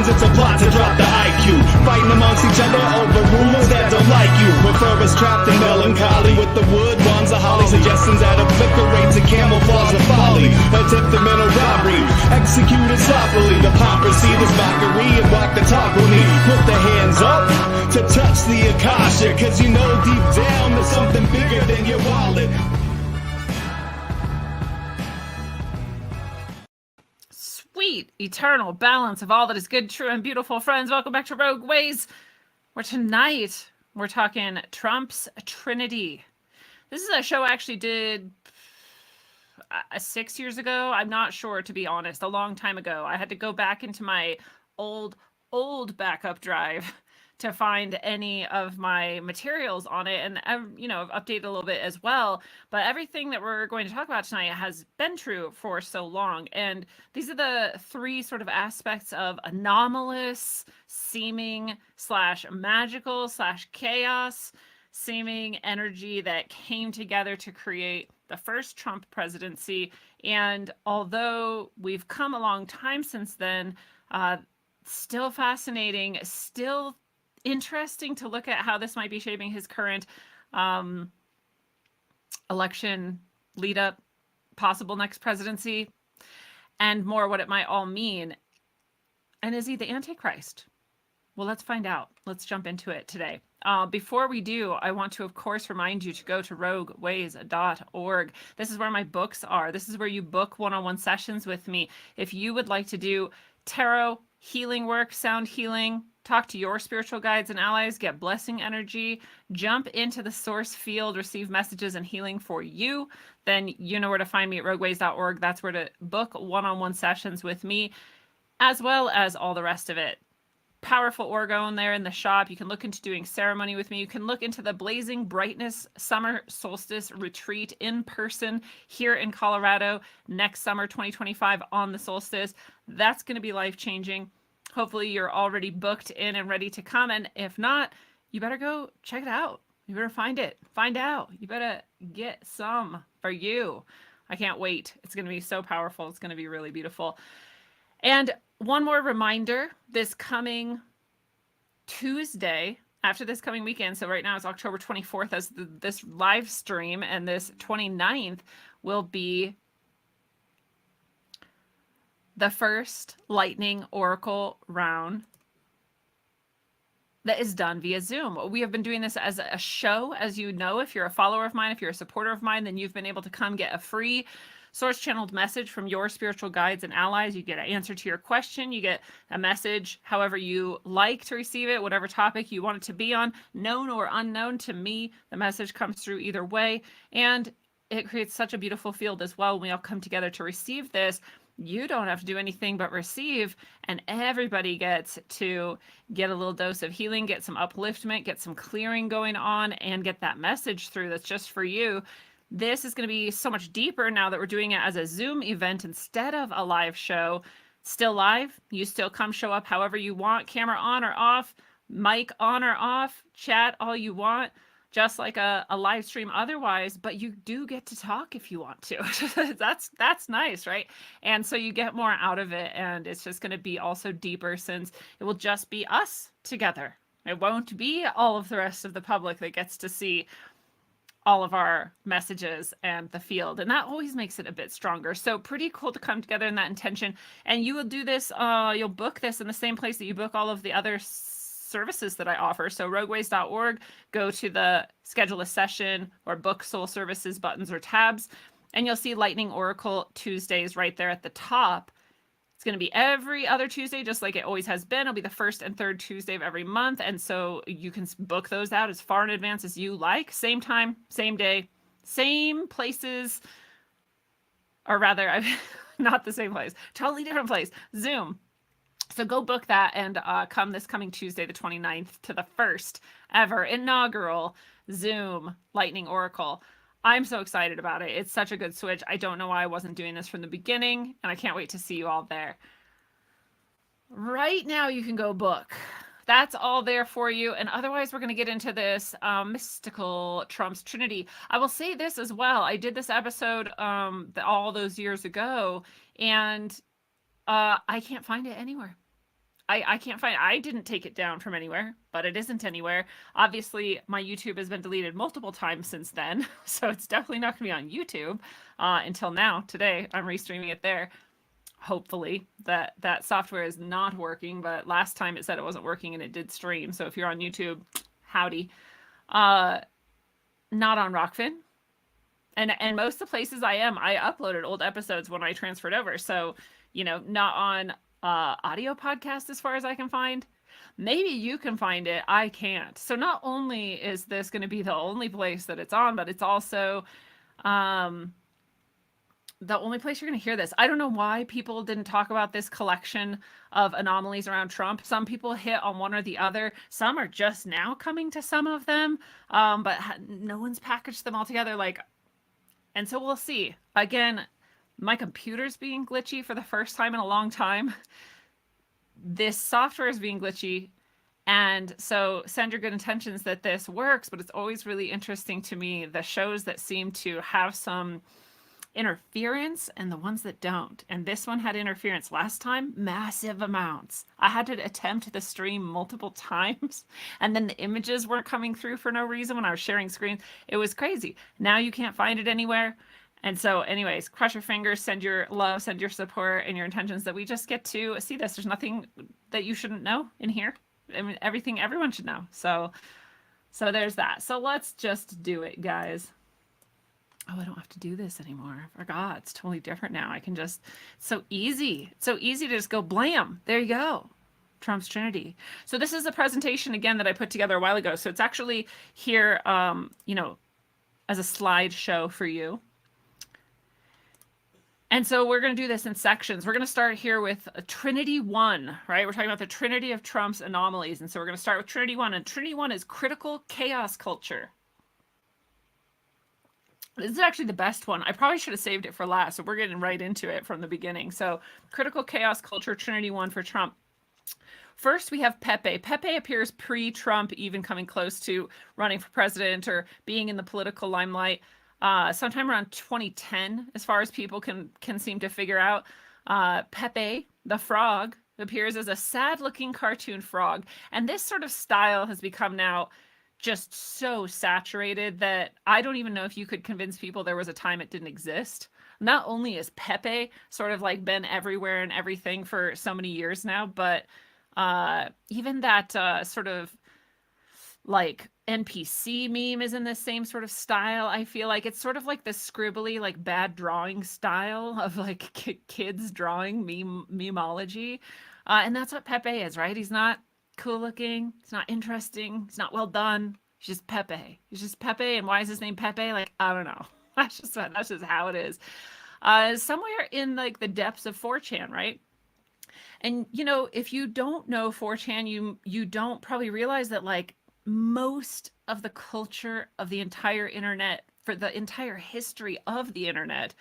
it's a plot to drop the IQ. Fighting amongst each other over rumors that don't like you. Prefer us trapped in melancholy with the wood wands of holly. Suggestions that obliterate to camouflage the folly. Attempted mental robbery, executed sloppily. Hypocrisy, this mockery, and walk the talk with me. Put the hands up to touch the Akasha, cause you know deep down there's something bigger than your wallet. Sweet, eternal balance of all that is good, true, and beautiful, friends. Welcome back to Rogue Ways, where tonight we're talking Trump's Trinity. This is a show I actually did 6 years ago. I'm not sure, to be honest, a long time ago. I had to go back into my old backup drive to find any of my materials on it, and I've updated a little bit as well. But everything that we're going to talk about tonight has been true for so long, and these are the three sort of aspects of anomalous seeming / magical / chaos seeming energy that came together to create the first Trump presidency. And although we've come a long time since then, still fascinating, still interesting to look at how this might be shaping his current election lead up, possible next presidency, and more what it might all mean. And is he the antichrist? Well, let's find out. Let's jump into it today. Before we do, I want to, of course, remind you to go to rogueways.org. This is where my books are. This is where you book one-on-one sessions with me. If you would like to do tarot, healing work, sound healing, talk to your spiritual guides and allies, get blessing energy, jump into the source field, receive messages and healing for you, then you know where to find me at rogueways.org. That's where to book one-on-one sessions with me, as well as all the rest of it. Powerful orgone there in the shop. You can look into doing ceremony with me. You can look into the Blazing Brightness Summer Solstice Retreat in person here in Colorado next summer, 2025, on the solstice. That's going to be life-changing. Hopefully you're already booked in and ready to come. And if not, you better go check it out. You better find it. Find out. You better get some for you. I can't wait. It's going to be so powerful. It's going to be really beautiful. And one more reminder, this coming Tuesday, after this coming weekend, so right now it's October 24th as this live stream, and this 29th will be the first Lightning Oracle round that is done via Zoom. We have been doing this as a show, as you know. If you're a follower of mine, if you're a supporter of mine, then you've been able to come get a free source channeled message from your spiritual guides and allies. You get an answer to your question. You get a message however you like to receive it, whatever topic you want it to be on, known or unknown to me. The message comes through either way. And it creates such a beautiful field as well when we all come together to receive this. You don't have to do anything but receive, and everybody gets to get a little dose of healing, get some upliftment, get some clearing going on, and get that message through that's just for you. This is going to be so much deeper now that we're doing it as a Zoom event instead of a live show. Still live. You still come show up however you want. Camera on or off, mic on or off, chat all you want, just like a live stream otherwise, but you do get to talk if you want to. That's nice, right? And so you get more out of it, and it's just going to be also deeper since it will just be us together. It won't be all of the rest of the public that gets to see all of our messages and the field, and that always makes it a bit stronger. So pretty cool to come together in that intention. And you will do this, you'll book this in the same place that you book all of the other services that I offer. So rogueways.org, go to the schedule a session or book soul services buttons or tabs, and you'll see Lightning Oracle Tuesdays right there at the top. It's going to be every other Tuesday, just like it always has been. It'll be the first and third Tuesday of every month. And so you can book those out as far in advance as you like. Same time, same day, same places, or rather, not the same place, totally different place, Zoom. So go book that and come this coming Tuesday, the 29th, to the first ever inaugural Zoom Lightning Oracle. I'm so excited about it. It's such a good switch. I don't know why I wasn't doing this from the beginning, and I can't wait to see you all there. Right now, you can go book. That's all there for you. And otherwise, we're going to get into this mystical Trump's Trinity. I will say this as well. I did this episode all those years ago, and I can't find it anywhere. I can't find. I didn't take it down from anywhere, but it isn't anywhere. Obviously, my YouTube has been deleted multiple times since then, so it's definitely not going to be on YouTube until now. Today, I'm restreaming it there. Hopefully, that software is not working, but last time it said it wasn't working and it did stream. So if you're on YouTube, howdy. Not on Rockfin. And most of the places I uploaded old episodes when I transferred over. So, not on audio podcast as far as I can find. Maybe you can find it. I can't. So not only is this going to be the only place that it's on, but it's also the only place you're going to hear this. I don't know why people didn't talk about this collection of anomalies around Trump. Some people hit on one or the other. Some are just now coming to some of them, but no one's packaged them all together. And so we'll see. Again, my computer's being glitchy for the first time in a long time. This software is being glitchy. And so send your good intentions that this works, but it's always really interesting to me, the shows that seem to have some interference and the ones that don't. And this one had interference last time, massive amounts. I had to attempt the stream multiple times, and then the images weren't coming through for no reason when I was sharing screens. It was crazy. Now you can't find it anywhere. And so anyways, cross your fingers, send your love, send your support and your intentions that we just get to see this. There's nothing that you shouldn't know in here. I mean, everything everyone should know. So there's that. So let's just do it, guys. Oh, I don't have to do this anymore. I forgot. It's totally different now. I can just, it's so easy. It's so easy to just go blam. There you go. Trump's Trinity. So this is a presentation again that I put together a while ago. So it's actually here, as a slideshow for you. And so we're going to do this in sections. We're going to start here with Trinity 1, right? We're talking about the Trinity of Trump's anomalies. And so we're going to start with Trinity 1. And Trinity 1 is critical chaos culture. This is actually the best one. I probably should have saved it for last. So we're getting right into it from the beginning. So critical chaos culture, Trinity 1 for Trump. First, we have Pepe. Pepe appears pre-Trump, even coming close to running for president or being in the political limelight. Sometime around 2010, as far as people can seem to figure out. Pepe, the frog, appears as a sad-looking cartoon frog. And this sort of style has become now just so saturated that I don't even know if you could convince people there was a time it didn't exist. Not only is Pepe sort of like been everywhere and everything for so many years now, but even that sort of like NPC meme is in the same sort of style. I feel like it's sort of like the scribbly, like bad drawing style of like kids drawing memeology. And that's what Pepe is, right? He's not cool looking. He's not interesting. He's not well done. He's just Pepe. He's just Pepe. And why is his name Pepe? Like, I don't know. That's just how it is. Somewhere in like the depths of 4chan, right? And if you don't know 4chan, you don't probably realize that like most of the culture of the entire internet, for the entire history of the internet,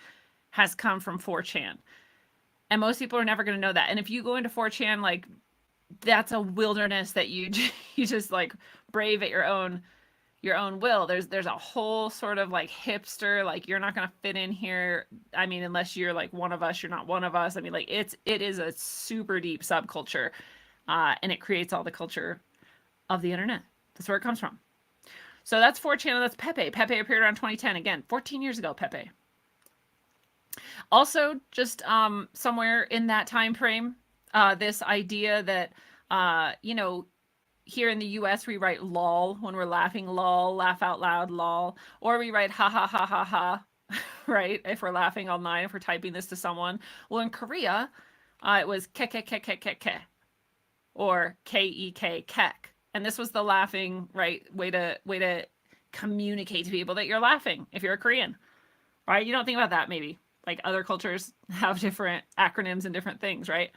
has come from 4chan. And most people are never going to know that. And if you go into 4chan, like, that's a wilderness that you just like brave at your own will. There's a whole sort of like hipster, like you're not gonna fit in here. I mean, unless you're like one of us, you're not one of us. I mean, like it is a super deep subculture, and it creates all the culture of the internet. That's where it comes from. So that's 4chan, and that's Pepe. Pepe appeared around 2010. Again, 14 years ago, Pepe. Also, just somewhere in that time frame, this idea that, here in the US, we write lol when we're laughing, lol, laugh out loud, lol, or we write ha ha ha ha ha, right? If we're laughing online, if we're typing this to someone. Well, in Korea, it was ke ke ke ke ke ke, or K-E-K, kek. And this was the laughing, right, way to communicate to people that you're laughing if you're a Korean, right? You don't think about that maybe. Like other cultures have different acronyms and different things, right?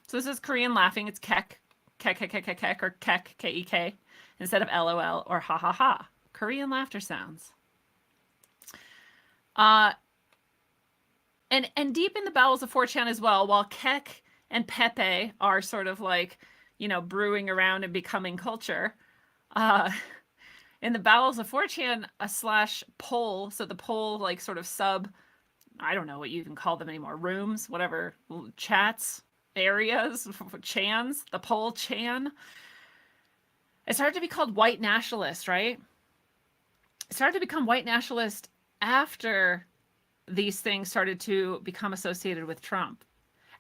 So this is Korean laughing. It's kek, kek, kek, kek, kek, or kek, K-E-K, instead of LOL or ha ha ha. Korean laughter sounds. And deep in the bowels of 4chan as well, while kek and Pepe are sort of like, brewing around and becoming culture, in the bowels of 4chan, a slash poll, so the poll, like sort of sub, I don't know what you even call them anymore, rooms, whatever, chats, areas, Chans, the Pole Chan. It started to be called white nationalist, right? It started to become white nationalist after these things started to become associated with Trump.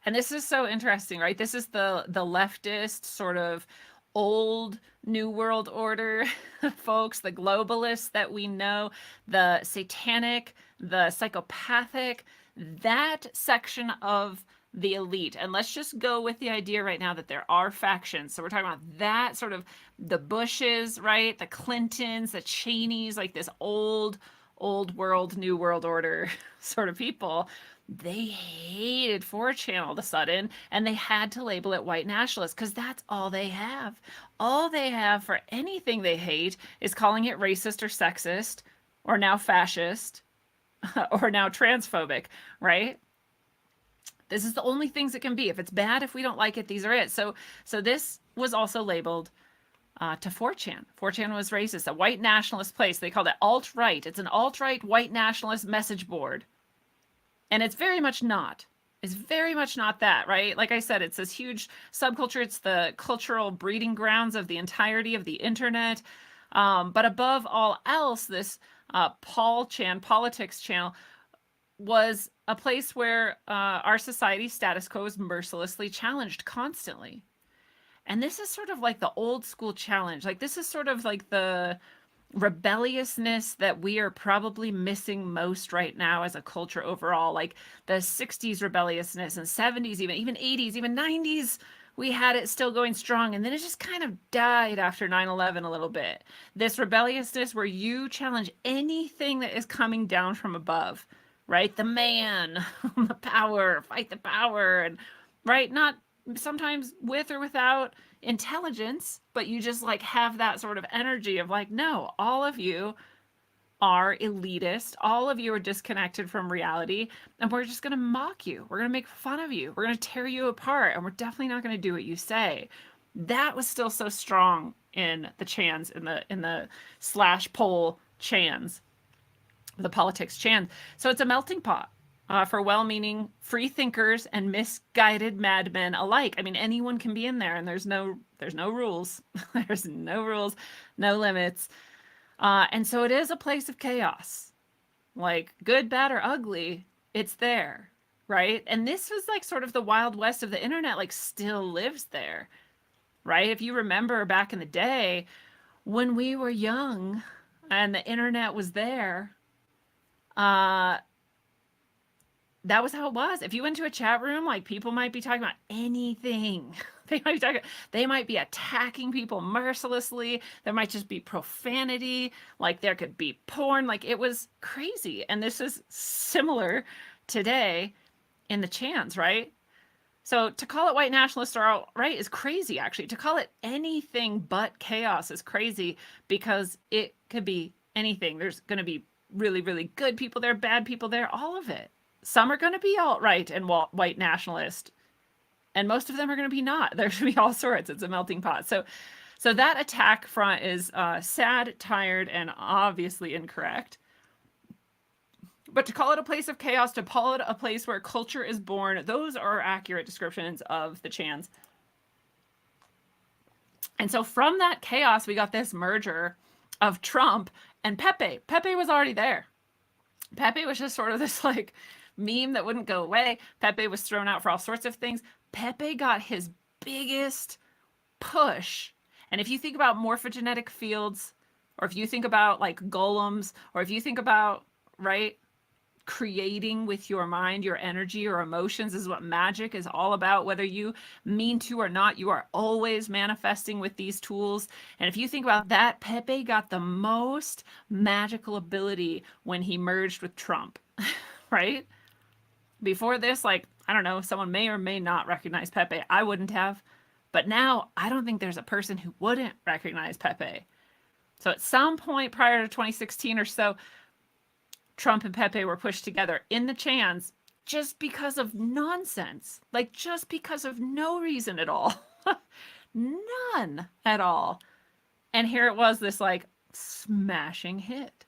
And this is so interesting, right? This is the leftist sort of old new world order folks, the globalists that we know, the satanic, the psychopathic, that section of the elite. And let's just go with the idea right now that there are factions. So we're talking about that sort of the Bushes, right? The Clintons, the Cheneys, like this old world, new world order sort of people. They hated 4chan all of a sudden, and they had to label it white nationalist because that's all they have. All they have for anything they hate is calling it racist or sexist, or now fascist, or now transphobic, right? This is the only things it can be. If it's bad, if we don't like it, these are it. So this was also labeled to 4chan. 4chan was racist, a white nationalist place. They called it alt-right. It's an alt-right white nationalist message board. And it's very much not. It's very much not that, right? Like I said, it's this huge subculture. It's the cultural breeding grounds of the entirety of the internet. But above all else, this Paul Chan politics channel was a place where our society's status quo was mercilessly challenged constantly. And this is sort of like the old school challenge. Like this is sort of like the rebelliousness that we are probably missing most right now as a culture overall. Like the 60s rebelliousness and 70s, even 80s, even 90s, we had it still going strong. And then it just kind of died after 9/11 a little bit. This rebelliousness where you challenge anything that is coming down from above, right? The man, the power, fight the power, and right, not sometimes with or without intelligence, but you just like have that sort of energy of like, no, all of you are elitist, all of you are disconnected from reality, and we're just going to mock you, we're going to make fun of you, we're going to tear you apart, and we're definitely not going to do what you say. That was still so strong in the Chans, in the slash poll Chans, the politics Chans. So it's a melting pot for well-meaning free thinkers and misguided madmen alike. I mean, anyone can be in there, and there's no rules. There's no rules, no limits. And so it is a place of chaos. Like good, bad, or ugly, it's there, right? And this was like sort of the Wild West of the internet, like still lives there, right? If you remember back in the day when we were young and the internet was there, that was how it was. If you went to a chat room, like people might be talking about anything. They might be attacking people mercilessly. There might just be profanity. Like there could be porn. Like it was crazy. And this is similar today in the Chans, right? So to call it white nationalist or alt-right is crazy, actually. To call it anything but chaos is crazy because it could be anything. There's going to be really, really good people there, bad people there, all of it. Some are going to be alt-right and white nationalist, and most of them are going to be not. There's going to be all sorts. It's a melting pot. So that attack front is sad, tired, and obviously incorrect. But to call it a place of chaos, to call it a place where culture is born, those are accurate descriptions of the Chans. And so from that chaos, we got this merger of Trump and Pepe. Pepe was already there. Pepe was just sort of this like meme that wouldn't go away. Pepe was thrown out for all sorts of things. Pepe got his biggest push. And if you think about morphogenetic fields, or if you think about like golems, or if you think about, right, creating with your mind, your energy, your emotions is what magic is all about. Whether you mean to or not, you are always manifesting with these tools. And if you think about that, Pepe got the most magical ability when he merged with Trump, right? Before this, like, I don't know, someone may or may not recognize Pepe. I wouldn't have. But now I don't think there's a person who wouldn't recognize Pepe. So at some point prior to 2016 or so, Trump and Pepe were pushed together in the Chans just because of nonsense. Like just because of no reason at all. None at all. And here it was, this like smashing hit.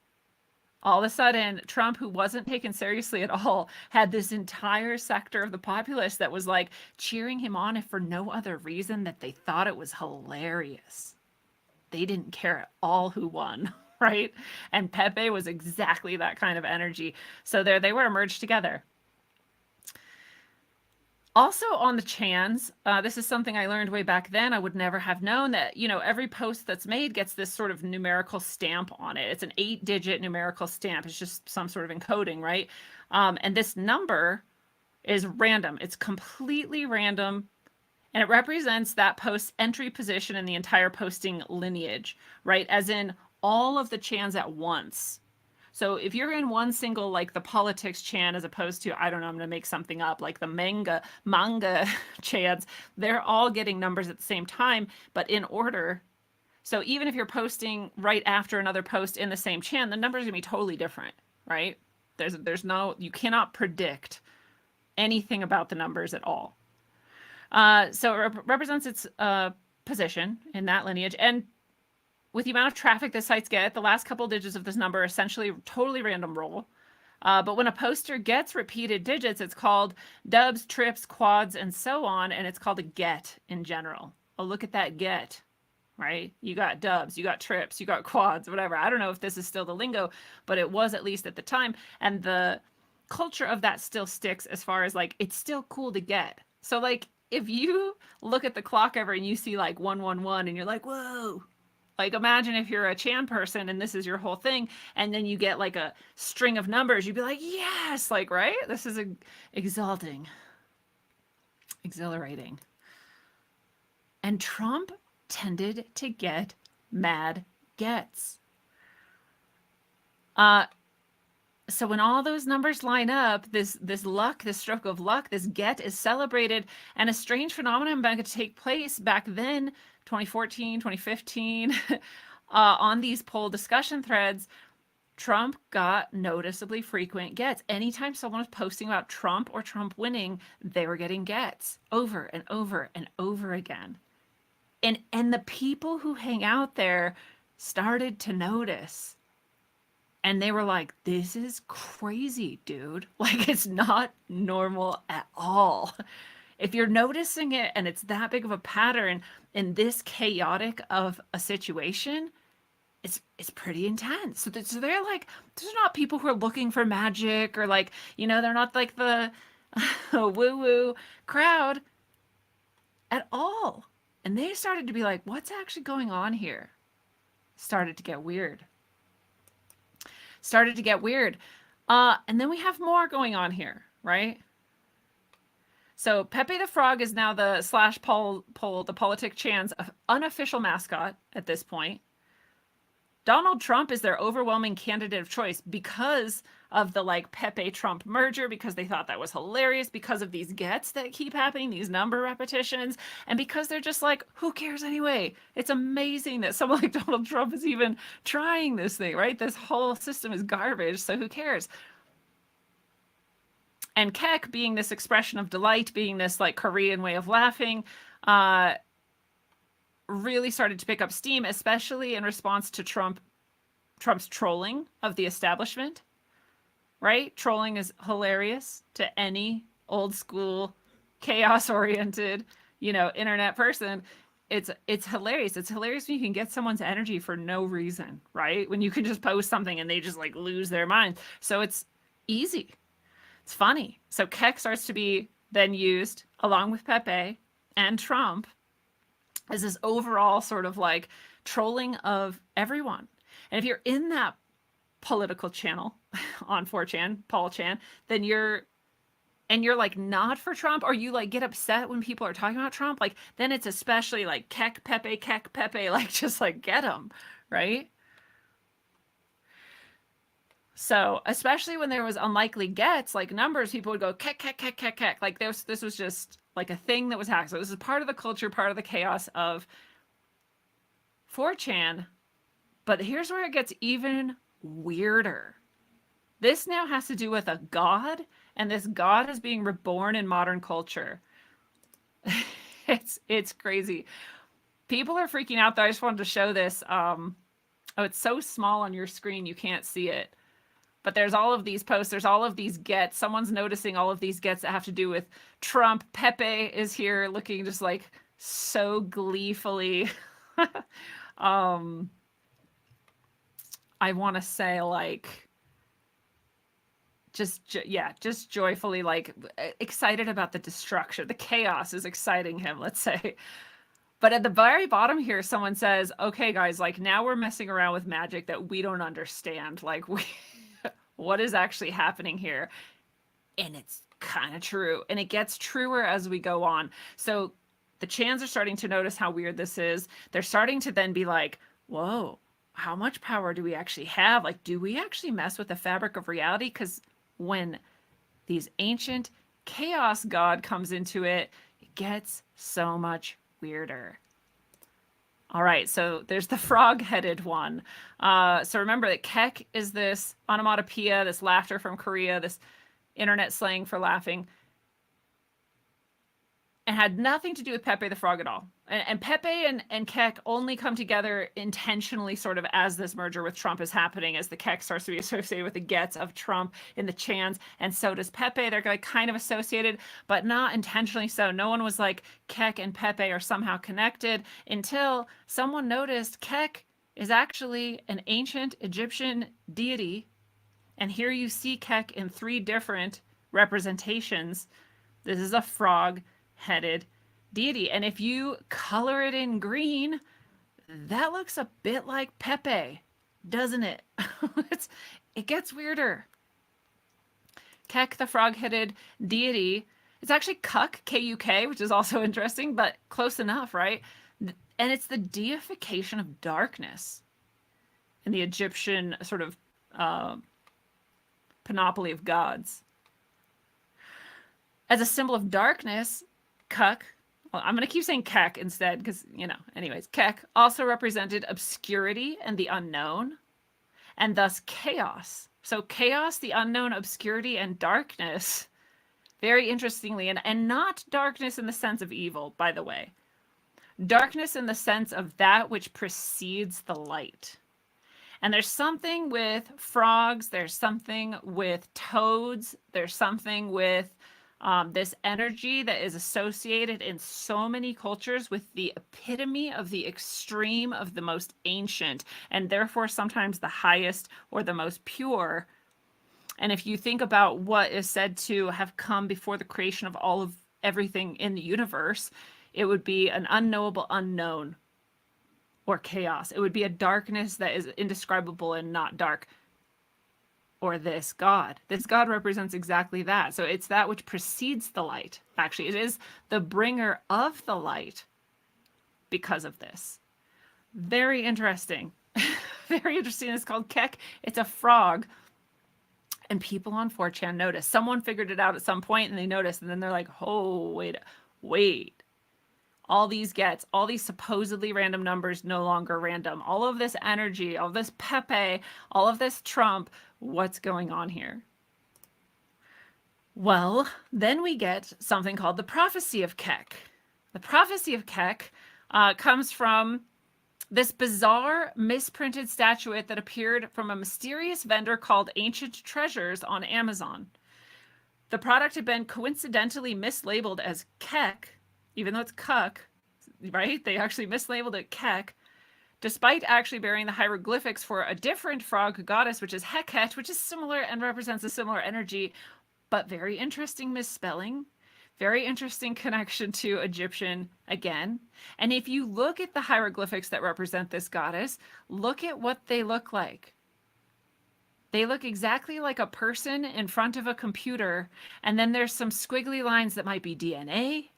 All of a sudden, Trump, who wasn't taken seriously at all, had this entire sector of the populace that was like cheering him on, if for no other reason that they thought it was hilarious. They didn't care at all who won, right? And Pepe was exactly that kind of energy. So there they were merged together. Also on the Chans, this is something I learned way back then. I would never have known that, every post that's made gets this sort of numerical stamp on it. It's an 8-digit numerical stamp. It's just some sort of encoding, right? And this number is random. It's completely random. And it represents that post's entry position in the entire posting lineage, right? As in all of the Chans at once. So if you're in one single, like the politics Chan, as opposed to, I don't know, I'm going to make something up, like the manga Chans, they're all getting numbers at the same time, but in order. So even if you're posting right after another post in the same Chan, the numbers are going to be totally different, right? You cannot predict anything about the numbers at all. So it represents its position in that lineage. And with the amount of traffic the sites get, the last couple digits of this number are essentially totally random roll. But when a poster gets repeated digits, it's called dubs, trips, quads, and so on, and it's called a get in general. Oh, look at that get, right? You got dubs, you got trips, you got quads, whatever. I don't know if this is still the lingo, but it was at least at the time. And the culture of that still sticks as far as like, it's still cool to get. So like, if you look at the clock ever and you see like 111 and you're like, whoa, like imagine if you're a Chan person and this is your whole thing, and then you get like a string of numbers, you'd be like, yes, like, right? This is exalting, exhilarating. And Trump tended to get mad gets. So when all those numbers line up, this luck, this stroke of luck, this get is celebrated, and a strange phenomenon began to take place back then, 2014, 2015, on these poll discussion threads. Trump got noticeably frequent gets. Anytime someone was posting about Trump or Trump winning, they were getting gets over and over and over again. And the people who hang out there started to notice. And they were like, this is crazy, dude. Like, it's not normal at all. If you're noticing it and it's that big of a pattern in this chaotic of a situation, it's pretty intense. So they're like, these are not people who are looking for magic or like, they're not like the woo-woo crowd at all. And they started to be like, what's actually going on here? Started to get weird. And then we have more going on here, right? So Pepe the Frog is now the the Politic Chan's unofficial mascot at this point. Donald Trump is their overwhelming candidate of choice because of the like Pepe Trump merger, because they thought that was hilarious, because of these gets that keep happening, these number repetitions, and because they're just like, who cares anyway? It's amazing that someone like Donald Trump is even trying this thing, right? This whole system is garbage, so who cares? And Kek, being this expression of delight, being this like Korean way of laughing, really started to pick up steam, especially in response to Trump's trolling of the establishment. Right? Trolling is hilarious to any old school, chaos-oriented, internet person. It's hilarious. It's hilarious when you can get someone's energy for no reason, right? When you can just post something and they just like lose their mind. So it's easy. It's funny. So Kek starts to be then used along with Pepe and Trump as this overall sort of like trolling of everyone. And if you're in that political channel on 4chan, Paul Chan, then you're like not for Trump, or you like get upset when people are talking about Trump, like then it's especially like Kek Pepe, like just like get him, right? So especially when there was unlikely gets, like numbers, people would go Kek. Like this was just like a thing that was hacked. So this is part of the culture, part of the chaos of 4chan. But here's where it gets even weirder. This now has to do with a god, and this god is being reborn in modern culture. It's crazy. People are freaking out though. I just wanted to show this. Oh, it's so small on your screen you can't see it. But there's all of these posts, there's all of these gets. Someone's noticing all of these gets that have to do with Trump. Pepe is here looking just like so gleefully. I want to say like just joyfully like excited about the destruction. The chaos is exciting him, let's say. But at the very bottom here, someone says, okay, guys, like now we're messing around with magic that we don't understand. Like, what is actually happening here? And it's kind of true. And it gets truer as we go on. So the Chans are starting to notice how weird this is. They're starting to then be like, whoa, how much power do we actually have? Like, do we actually mess with the fabric of reality? Because when these ancient chaos god comes into it, it gets so much weirder. All right, so there's the frog-headed one. So remember that Kek is this onomatopoeia, this laughter from Korea, this internet slang for laughing, and had nothing to do with Pepe the Frog at all. And Pepe and Kek only come together intentionally sort of as this merger with Trump is happening, as the Kek starts to be associated with the Gets of Trump in the Chans, and so does Pepe. They're like kind of associated, but not intentionally so. No one was like, Kek and Pepe are somehow connected until someone noticed Kek is actually an ancient Egyptian deity. And here you see Kek in 3 different representations. This is a frog-headed deity. And if you color it in green, that looks a bit like Pepe, doesn't it? It gets weirder. Kek, the frog-headed deity, it's actually Kuk, K-U-K, which is also interesting, but close enough, right? And it's the deification of darkness in the Egyptian sort of panoply of gods. As a symbol of darkness, Kuk, well, I'm going to keep saying Kek instead because, anyways, Kek also represented obscurity and the unknown, and thus chaos. So chaos, the unknown, obscurity, and darkness, very interestingly, and not darkness in the sense of evil, by the way. Darkness in the sense of that which precedes the light. And there's something with frogs, there's something with toads, there's something with this energy that is associated in so many cultures with the epitome of the extreme of the most ancient, and therefore sometimes the highest or the most pure. And if you think about what is said to have come before the creation of all of everything in the universe, it would be an unknowable unknown or chaos. It would be a darkness that is indescribable and not dark. Or this God. This God represents exactly that. So it's that which precedes the light. Actually, it is the bringer of the light because of this. Very interesting. Very interesting. It's called Kek. It's a frog. And people on 4chan noticed. Someone figured it out at some point and they noticed. And then they're like, oh, wait. All these gets, all these supposedly random numbers no longer random. All of this energy, all this Pepe, all of this Trump. What's going on here? Well, then we get something called the prophecy of Kek. The prophecy of Kek comes from this bizarre misprinted statuette that appeared from a mysterious vendor called Ancient Treasures on Amazon. The product had been coincidentally mislabeled as Kek, even though it's Kuk, right? They actually mislabeled it Kek, despite actually bearing the hieroglyphics for a different frog goddess, which is Heket, which is similar and represents a similar energy, but very interesting misspelling, very interesting connection to Egyptian again. And if you look at the hieroglyphics that represent this goddess, look at what they look like. They look exactly like a person in front of a computer, and then there's some squiggly lines that might be DNA.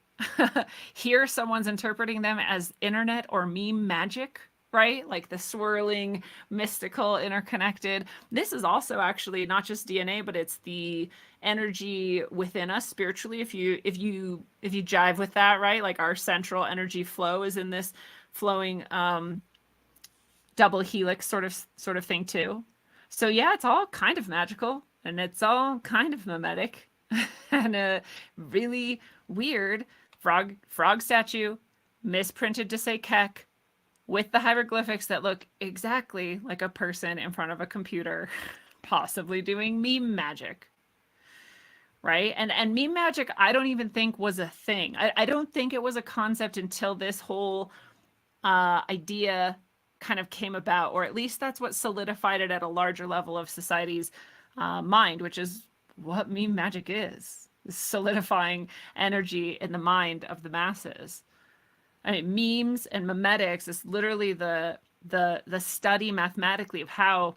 Here, someone's interpreting them as internet or meme magic, right? Like the swirling, mystical, interconnected. This is also actually not just DNA, but it's the energy within us spiritually. If you jive with that, right? Like our central energy flow is in this flowing double helix sort of thing too. So yeah, it's all kind of magical and it's all kind of mimetic and really weird. Frog statue, misprinted to say Kek, with the hieroglyphics that look exactly like a person in front of a computer. possibly doing meme magic, right? And meme magic, I don't even think was a thing. I don't think it was a concept until this whole idea kind of came about, or at least that's what solidified it at a larger level of society's mind, which is what meme magic is solidifying energy in the mind of the masses. I mean, memes and memetics is literally the study mathematically of how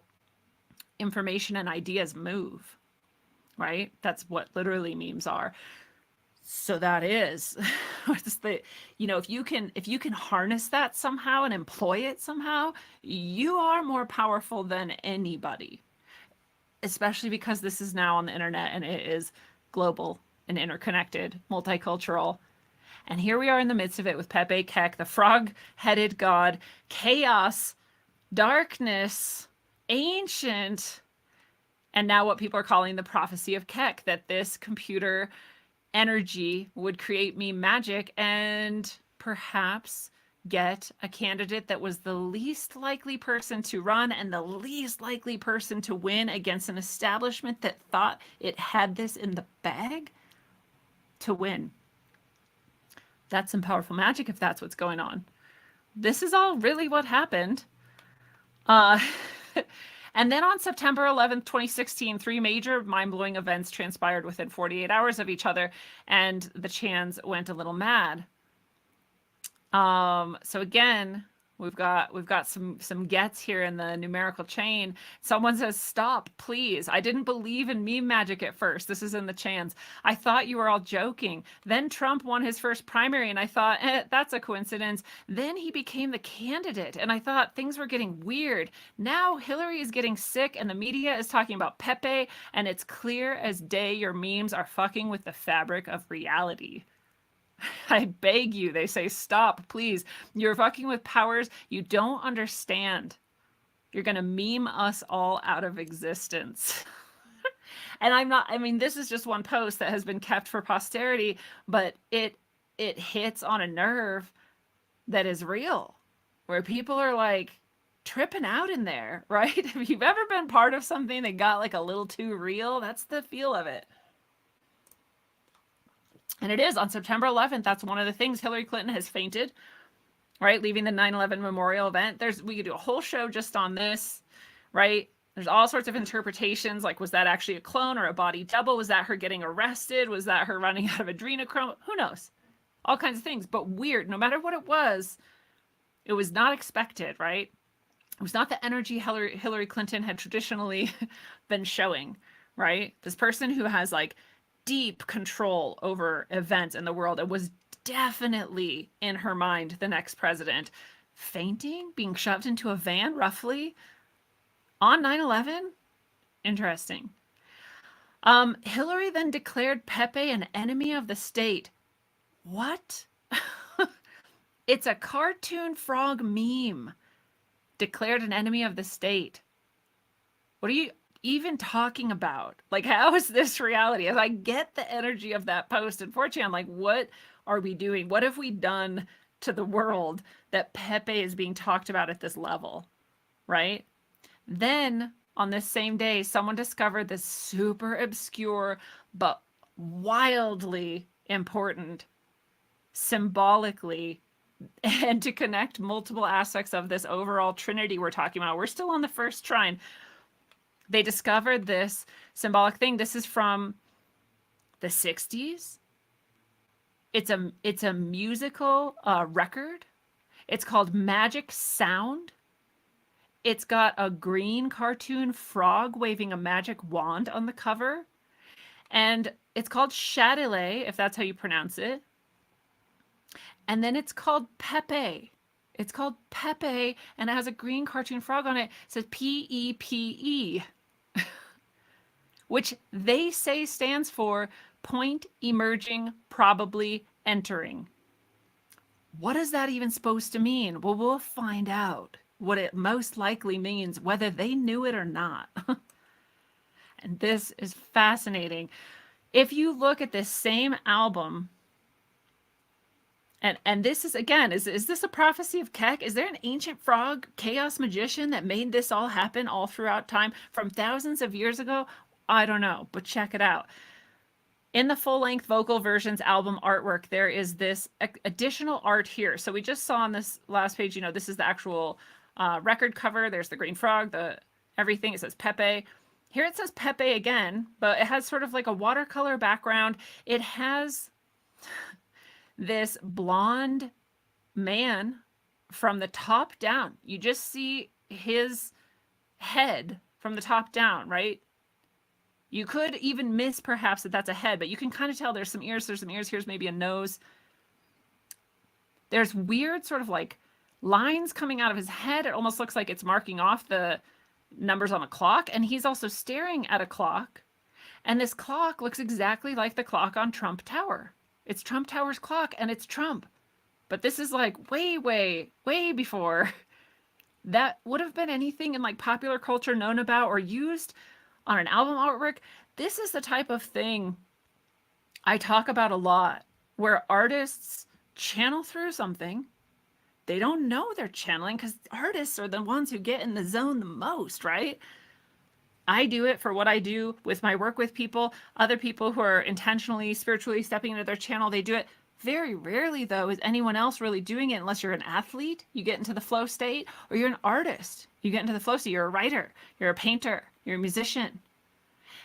information and ideas move, right? That's what literally memes are. So that is what's the, if you can harness that somehow and employ it somehow, you are more powerful than anybody, especially because this is now on the internet and it is global and interconnected, multicultural. And here we are in the midst of it with Pepe Kek, the frog-headed god, chaos, darkness, ancient, and now what people are calling the prophecy of Kek, that this computer energy would create meme magic and perhaps get a candidate that was the least likely person to run and the least likely person to win against an establishment that thought it had this in the bag to win. That's some powerful magic if that's what's going on. This is all really what happened. And then on September 11th, 2016, 3 major mind-blowing events transpired within 48 hours of each other, and the Chans went a little mad. So again, we've got some gets here in the numerical chain. Someone says, "Stop, please. I didn't believe in meme magic at first." This is in the Chans. "I thought you were all joking. Then Trump won his first primary, and I thought, that's a coincidence. Then he became the candidate, and I thought things were getting weird. Now Hillary is getting sick, and the media is talking about Pepe, and it's clear as day your memes are fucking with the fabric of reality. I beg you," they say, "stop, please. You're fucking with powers you don't understand. You're going to meme us all out of existence." And this is just one post that has been kept for posterity, but it hits on a nerve that is real, where people are like tripping out in there, right? If you've ever been part of something that got like a little too real, that's the feel of it. And it is on September 11th. That's one of the things. Hillary Clinton has fainted, right? Leaving the 9/11 memorial event. We could do a whole show just on this, right? There's all sorts of interpretations. Like, was that actually a clone or a body double? Was that her getting arrested? Was that her running out of adrenochrome? Who knows? All kinds of things. But weird. No matter what it was not expected, right? It was not the energy Hillary Clinton had traditionally been showing, right? This person who has like deep control over events in the world. It was definitely in her mind the next president. Fainting, being shoved into a van roughly on 9/11? Interesting. Hillary then declared Pepe an enemy of the state. What? It's a cartoon frog meme. Declared an enemy of the state. What are you even talking about? Like, how is this reality? As I get the energy of that post, unfortunately, I'm like, what are we doing? What have we done to the world that Pepe is being talked about at this level, right? Then on this same day, someone discovered this super obscure but wildly important, symbolically, and to connect multiple aspects of this overall Trinity we're talking about. We're still on the first trine. They discovered this symbolic thing. This is from the 60s. It's a musical record. It's called Magic Sound. It's got a green cartoon frog waving a magic wand on the cover. And it's called Chatelet, if that's how you pronounce it. And then it's called Pepe. It's called Pepe, and it has a green cartoon frog on it. It says P-E-P-E, which they say stands for point emerging, probably entering. What is that even supposed to mean? Well, we'll find out what it most likely means, whether they knew it or not. And this is fascinating. If you look at this same album, And this is, again, is this a prophecy of Kek? Is there an ancient frog chaos magician that made this all happen all throughout time from thousands of years ago? I don't know, but check it out. In the full-length vocal versions album artwork, there is this additional art here. So we just saw on this last page, this is the actual record cover. There's the green frog, the everything. It says Pepe. Here it says Pepe again, but it has sort of like a watercolor background. It has this blonde man from the top down. You just see his head from the top down, right? You could even miss perhaps that that's a head, but you can kind of tell there's some ears, here's maybe a nose. There's weird sort of like lines coming out of his head. It almost looks like it's marking off the numbers on a clock, and he's also staring at a clock. And this clock looks exactly like the clock on Trump Tower. It's Trump Tower's clock, and it's Trump. But this is like way, way, way before that would have been anything in like popular culture known about or used on an album artwork. This is the type of thing I talk about a lot, where artists channel through something. They don't know they're channeling because artists are the ones who get in the zone the most, right? I do it for what I do with my work with people. Other people who are intentionally, spiritually stepping into their channel, they do it. Very rarely, though, is anyone else really doing it unless you're an athlete. You get into the flow state, or you're an artist. You get into the flow state. You're a writer. You're a painter. You're a musician.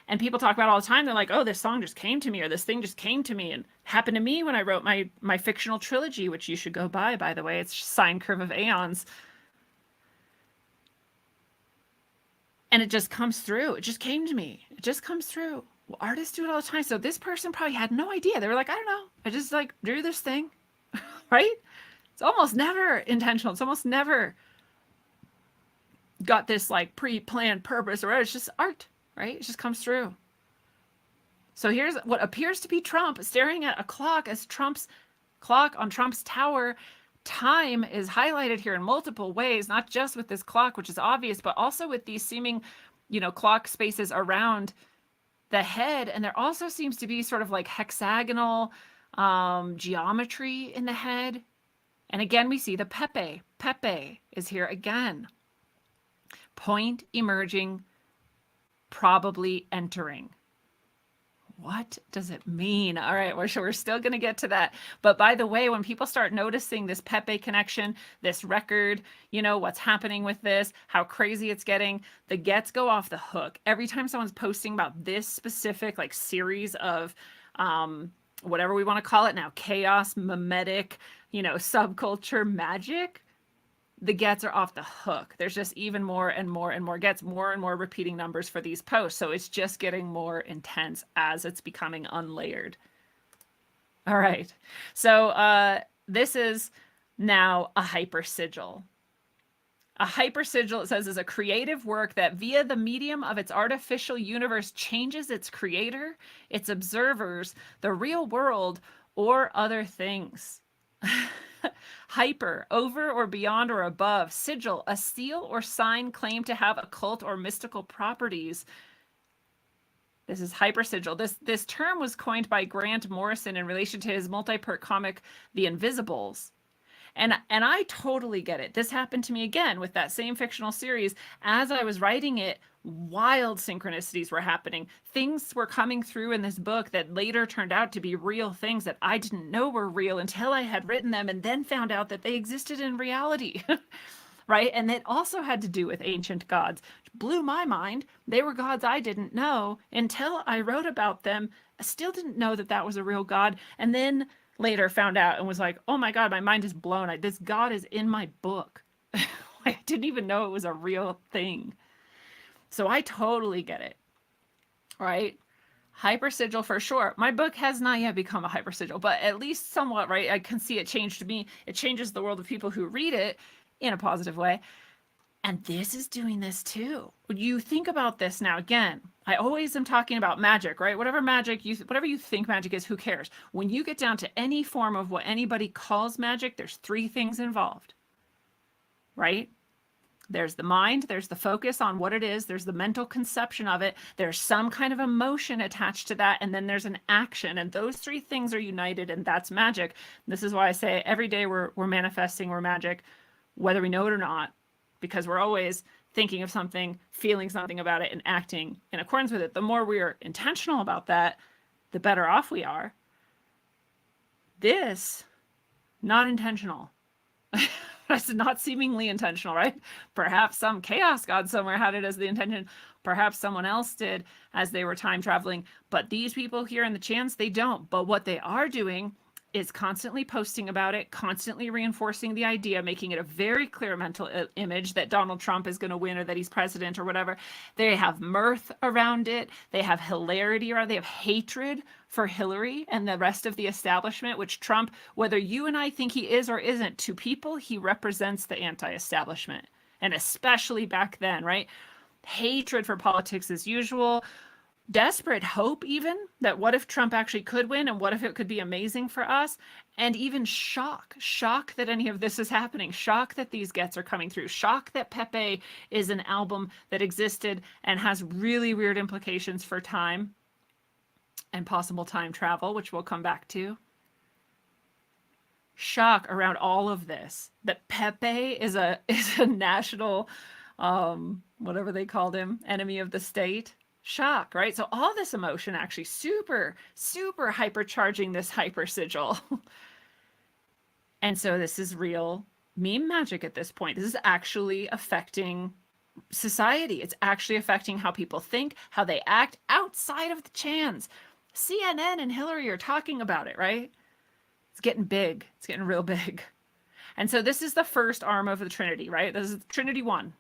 And people talk about it all the time. They're like, oh, this song just came to me, or this thing just came to me. And happened to me when I wrote my fictional trilogy, which you should go buy, by the way. It's Sine Curve of Aeons. And it just comes through. It just came to me. It just comes through. Well, artists do it all the time. So this person probably had no idea. They were like, I don't know. I just like drew this thing, right? It's almost never intentional. It's almost never got this like pre-planned purpose or whatever. It's just art, right? It just comes through. So here's what appears to be Trump staring at a clock as Trump's clock on Trump's tower. Time is highlighted here in multiple ways, not just with this clock, which is obvious, but also with these seeming, clock spaces around the head. And there also seems to be sort of like hexagonal geometry in the head. And again, we see the Pepe. Pepe is here again. Point emerging, probably entering. What does it mean? All right, we're still going to get to that. But by the way, when people start noticing this Pepe connection, this record, what's happening with this, how crazy it's getting, the gets go off the hook. Every time someone's posting about this specific like series of whatever we want to call it now, chaos, mimetic, subculture magic, the gets are off the hook. There's just even more and more and more gets, more and more repeating numbers for these posts. So it's just getting more intense as it's becoming unlayered. All right. So this is now a hypersigil. A hypersigil, it says, is a creative work that via the medium of its artificial universe changes its creator, its observers, the real world, or other things. Hyper, over or beyond or above. Sigil, a seal or sign claimed to have occult or mystical properties. This is hypersigil. This term was coined by Grant Morrison in relation to his multi-part comic, The Invisibles. And I totally get it. This happened to me again with that same fictional series. As I was writing it, wild synchronicities were happening. Things were coming through in this book that later turned out to be real things that I didn't know were real until I had written them and then found out that they existed in reality. Right? And it also had to do with ancient gods. Which blew my mind. They were gods I didn't know until I wrote about them. I still didn't know that that was a real god. And then later found out and was like, oh my God, my mind is blown. This God is in my book. I didn't even know it was a real thing. So I totally get it, right? Hypersigil for sure. My book has not yet become a hypersigil, but at least somewhat, right? I can see it changed me. It changes the world of people who read it in a positive way. And this is doing this too. When you think about this now, again, I always am talking about magic, right? Whatever you think magic is, who cares? When you get down to any form of what anybody calls magic, there's three things involved, right? There's the mind, there's the focus on what it is, there's the mental conception of it, there's some kind of emotion attached to that, and then there's an action. And those three things are united, and that's magic. This is why I say every day we're manifesting, we're magic, whether we know it or not, because we're always thinking of something, feeling something about it, and acting in accordance with it. The more we are intentional about that, the better off we are. This, not intentional. That's not seemingly intentional, right? Perhaps some chaos god somewhere had it as the intention. Perhaps someone else did as they were time traveling. But these people here in the chants, they don't. But what they are doing is constantly posting about it, constantly reinforcing the idea, making it a very clear mental image that Donald Trump is going to win or that he's president or whatever. They have mirth around it. They have hilarity around it. They have hatred for Hillary and the rest of the establishment, which Trump, whether you and I think he is or isn't, to people, he represents the anti-establishment. And especially back then, right? Hatred for politics as usual. Desperate hope even that what if Trump actually could win and what if it could be amazing for us, and even shock that any of this is happening, shock that these gets are coming through, shock that Pepe is an album that existed and has really weird implications for time and possible time travel, which we'll come back to. Shock around all of this, that Pepe is a national whatever they called him, enemy of the state. Shock, right? So all this emotion actually super hypercharging this hyper sigil. And so this is real meme magic at this point. This is actually affecting society. It's actually affecting how people think, how they act outside of the chans. CNN and Hillary are talking about it, right? It's getting big. It's getting real big. And so this is the first arm of the Trinity, right? This is Trinity 1.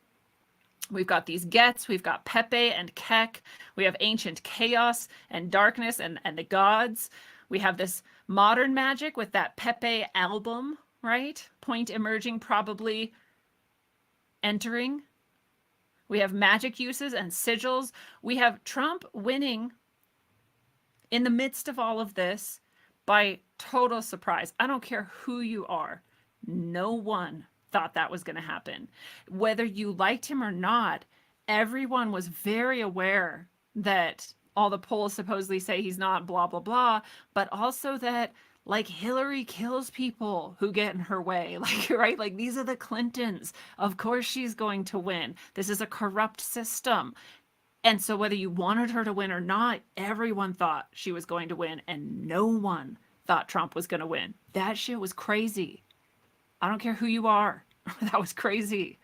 We've got these gets, we've got Pepe and Kek, we have ancient chaos and darkness and the gods. We have this modern magic with that Pepe album, right? Point emerging, probably entering. We have magic uses and sigils. We have Trump winning in the midst of all of this by total surprise. I don't care who you are. No one thought that was going to happen. Whether you liked him or not, everyone was very aware that all the polls supposedly say he's not, blah, blah, blah, but also that, like, Hillary kills people who get in her way, like, right? Like, these are the Clintons. Of course she's going to win. This is a corrupt system. And so whether you wanted her to win or not, everyone thought she was going to win, and no one thought Trump was going to win. That shit was crazy. I don't care who you are. That was crazy.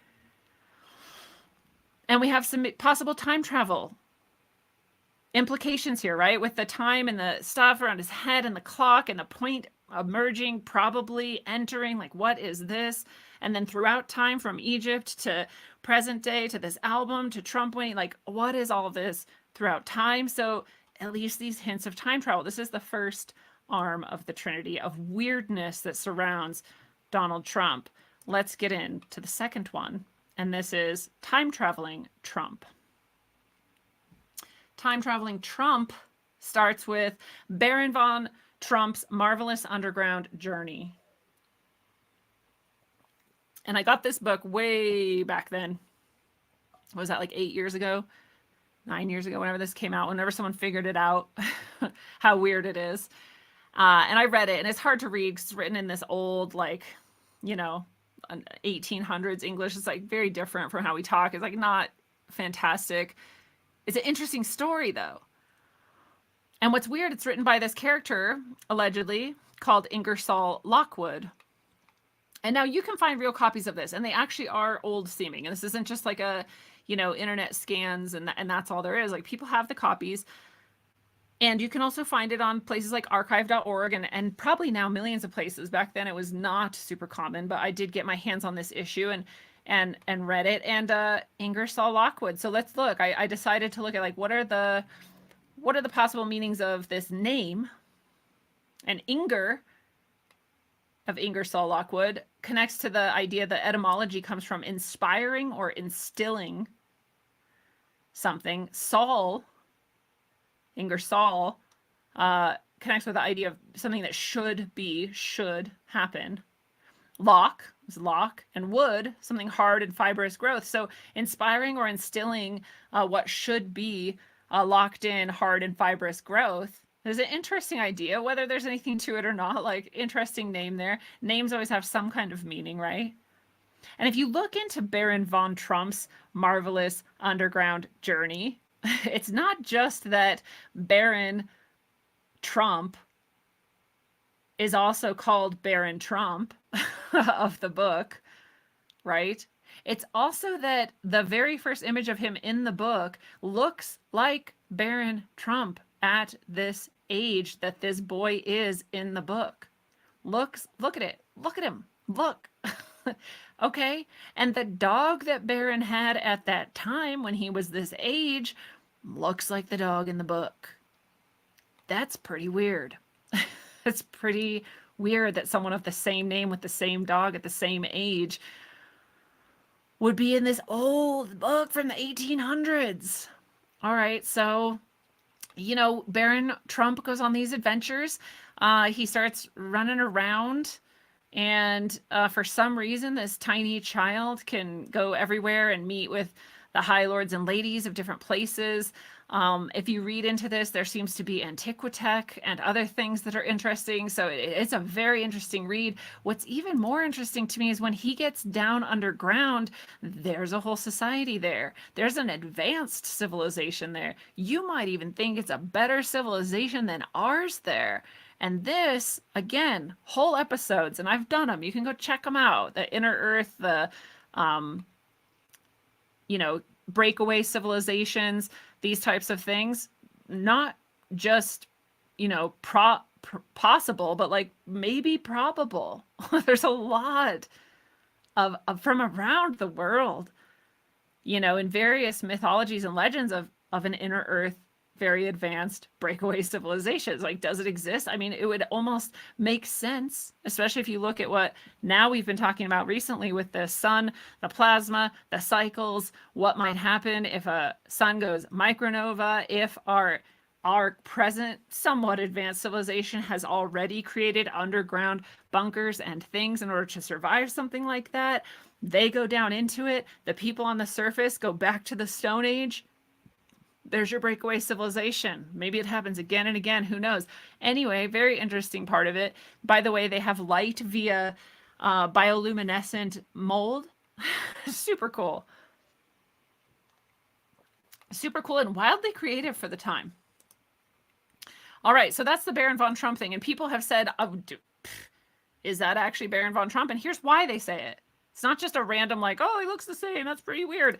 And we have some possible time travel implications here, right? With the time and the stuff around his head and the clock and the point emerging, probably entering, like, what is this? And then throughout time, from Egypt to present day to this album to Trump winning, like, what is all of this throughout time? So at least these hints of time travel. This is the first arm of the Trinity of weirdness that surrounds Donald Trump. Let's get into the second one, and this is time traveling Trump. Time traveling Trump starts with Baron von Trump's marvelous underground journey. And I got this book way back then. Was that like 8 years ago? 9 years ago, whenever this came out, whenever someone figured it out, how weird it is. And I read it, and it's hard to read because it's written in this old, like, you know, 1800s English. Is like very different from how we talk. It's like not fantastic. It's an interesting story though. And what's weird, it's written by this character, allegedly, called Ingersoll Lockwood. And now you can find real copies of this, and they actually are old seeming. And this isn't just like a, you know, internet scans and that's all there is. Like, people have the copies. And you can also find it on places like archive.org and probably now millions of places. Back then it was not super common, but I did get my hands on this issue and read it. And Ingersoll Lockwood. So let's look. I decided to look at, like, what are the possible meanings of this name? And Inger of Ingersoll Lockwood connects to the idea that etymology comes from inspiring or instilling something. Saul, Ingersoll, connects with the idea of something that should happen. Lock, was lock, and wood, something hard and fibrous growth. So inspiring or instilling what should be locked in, hard and fibrous growth. There's an interesting idea, whether there's anything to it or not. Like, interesting name there. Names always have some kind of meaning, right? And if you look into Baron von Trump's marvelous underground journey, it's not just that Baron Trump is also called Baron Trump of the book, right? It's also that the very first image of him in the book looks like Baron Trump at this age that this boy is in the book. Look at it. Look at him. Look. Okay? And the dog that Baron had at that time when he was this age looks like the dog in the book. That's pretty weird. It's pretty weird that someone of the same name with the same dog at the same age would be in this old book from the 1800s. All right, so, Baron Trump goes on these adventures. He starts running around, and for some reason, this tiny child can go everywhere and meet with the high lords and ladies of different places. If you read into this, there seems to be Antiquitech and other things that are interesting. So it's a very interesting read. What's even more interesting to me is when he gets down underground, there's a whole society there. There's an advanced civilization there. You might even think it's a better civilization than ours there. And this, again, whole episodes, and I've done them. You can go check them out. The Inner Earth, the, breakaway civilizations, these types of things, not just, possible, but like maybe probable. There's a lot of from around the world, in various mythologies and legends of an inner earth, very advanced breakaway civilizations. Like, does it exist? I mean, it would almost make sense, especially if you look at what now we've been talking about recently with the sun, the plasma, the cycles, what might happen if a sun goes micronova, if our present somewhat advanced civilization has already created underground bunkers and things in order to survive something like that. They go down into it. The people on the surface go back to the Stone Age. There's your breakaway civilization. Maybe it happens again and again. Who knows? Anyway, very interesting part of it. By the way, they have light via bioluminescent mold. Super cool. Super cool and wildly creative for the time. All right, so that's the Baron von Trump thing. And people have said, is that actually Baron von Trump? And here's why they say it. It's not just a random like, oh, he looks the same. That's pretty weird.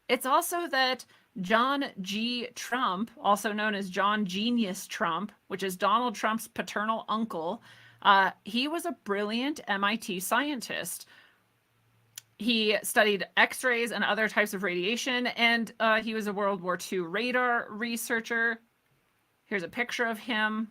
It's also that John G. Trump, also known as John Genius Trump, which is Donald Trump's paternal uncle, he was a brilliant MIT scientist. He studied X-rays and other types of radiation, and he was a World War II radar researcher. Here's a picture of him.